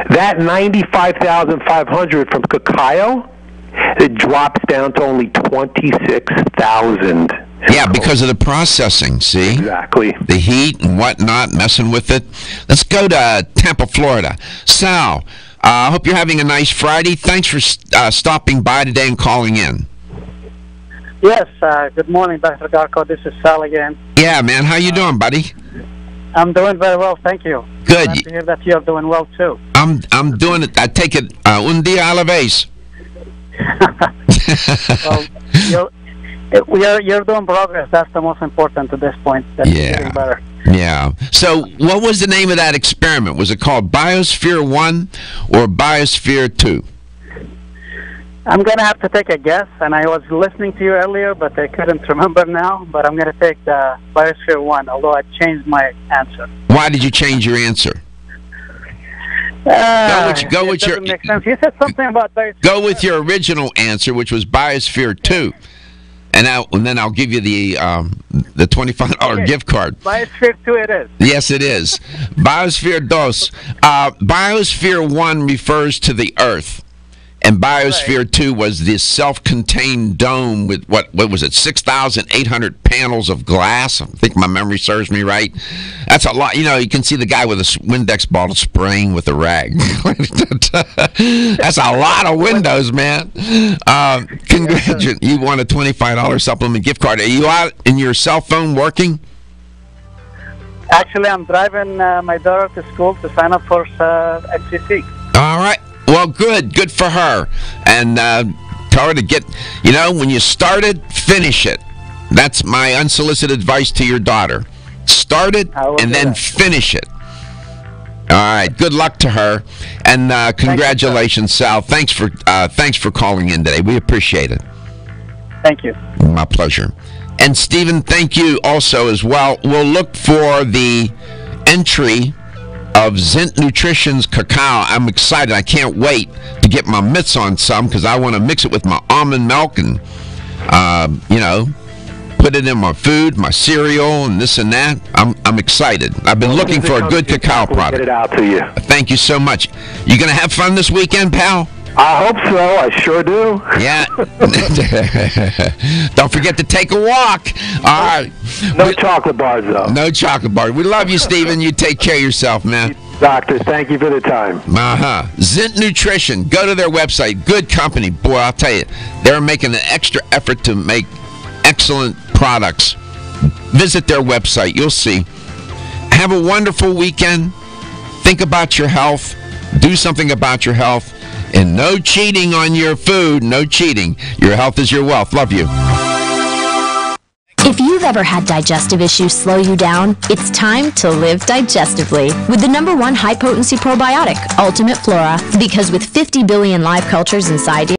that 95,500 from cacao, it drops down to only 26,000. Yeah, because of the processing, see? Exactly. The heat and whatnot, messing with it. Let's go to Tampa, Florida. Sal, I hope you're having a nice Friday. Thanks for stopping by today and calling in. Yes, good morning, Dr. Garco. This is Sal again. Yeah, man. How you doing, buddy? I'm doing very well, thank you. Good. Glad to hear that you're doing well, too. I'm doing it. I take it un día a la vez. Well, you're doing progress. That's the most important to this point. That's getting better. Yeah. So what was the name of that experiment? Was it called Biosphere 1 or Biosphere 2? I'm going to have to take a guess, and I was listening to you earlier, but I couldn't remember now. But I'm going to take the Biosphere 1, although I changed my answer. Why did you change your answer? Go with your. Make sense. You said something about Biosphere. Go with your original answer, which was Biosphere 2. And then I'll give you the $25 gift card. Biosphere 2 it is. Yes, it is. Biosphere 2. Biosphere 1 refers to the Earth. And Biosphere 2 was this self-contained dome with, what was it, 6,800 panels of glass? I think my memory serves me right. That's a lot. You know, you can see the guy with a Windex bottle spraying with a rag. That's a lot of windows, man. Congratulations. You won a $25 supplement gift card. Are you out in your cell phone working? Actually, I'm driving my daughter to school to sign up for FCC. All right. Well, good for her. And tell her to get, when you start it, finish it. That's my unsolicited advice to your daughter. Start it and then finish it. All right. Good luck to her. And congratulations, Sal. Thanks for calling in today. We appreciate it. Thank you. My pleasure. And Stephen, thank you also as well. We'll look for the entry of Zint Nutrition's cacao. I'm excited. I can't wait to get my mitts on some because I want to mix it with my almond milk and, put it in my food, my cereal, and this and that. I'm excited. I've been looking for a good cacao product. Get it out to you. Thank you so much. You going to have fun this weekend, pal? I hope so. I sure do. Yeah. Don't forget to take a walk. All right. No chocolate bars, though. No chocolate bars. We love you, Stephen. You take care of yourself, man. Doctor, thank you for the time. Zint Nutrition. Go to their website. Good company. Boy, I'll tell you, they're making an extra effort to make excellent products. Visit their website. You'll see. Have a wonderful weekend. Think about your health. Do something about your health. And no cheating on your food. No cheating. Your health is your wealth. Love you. If you've ever had digestive issues slow you down, it's time to live digestively with the #1 high-potency probiotic, Ultimate Flora. Because with 50 billion live cultures inside you,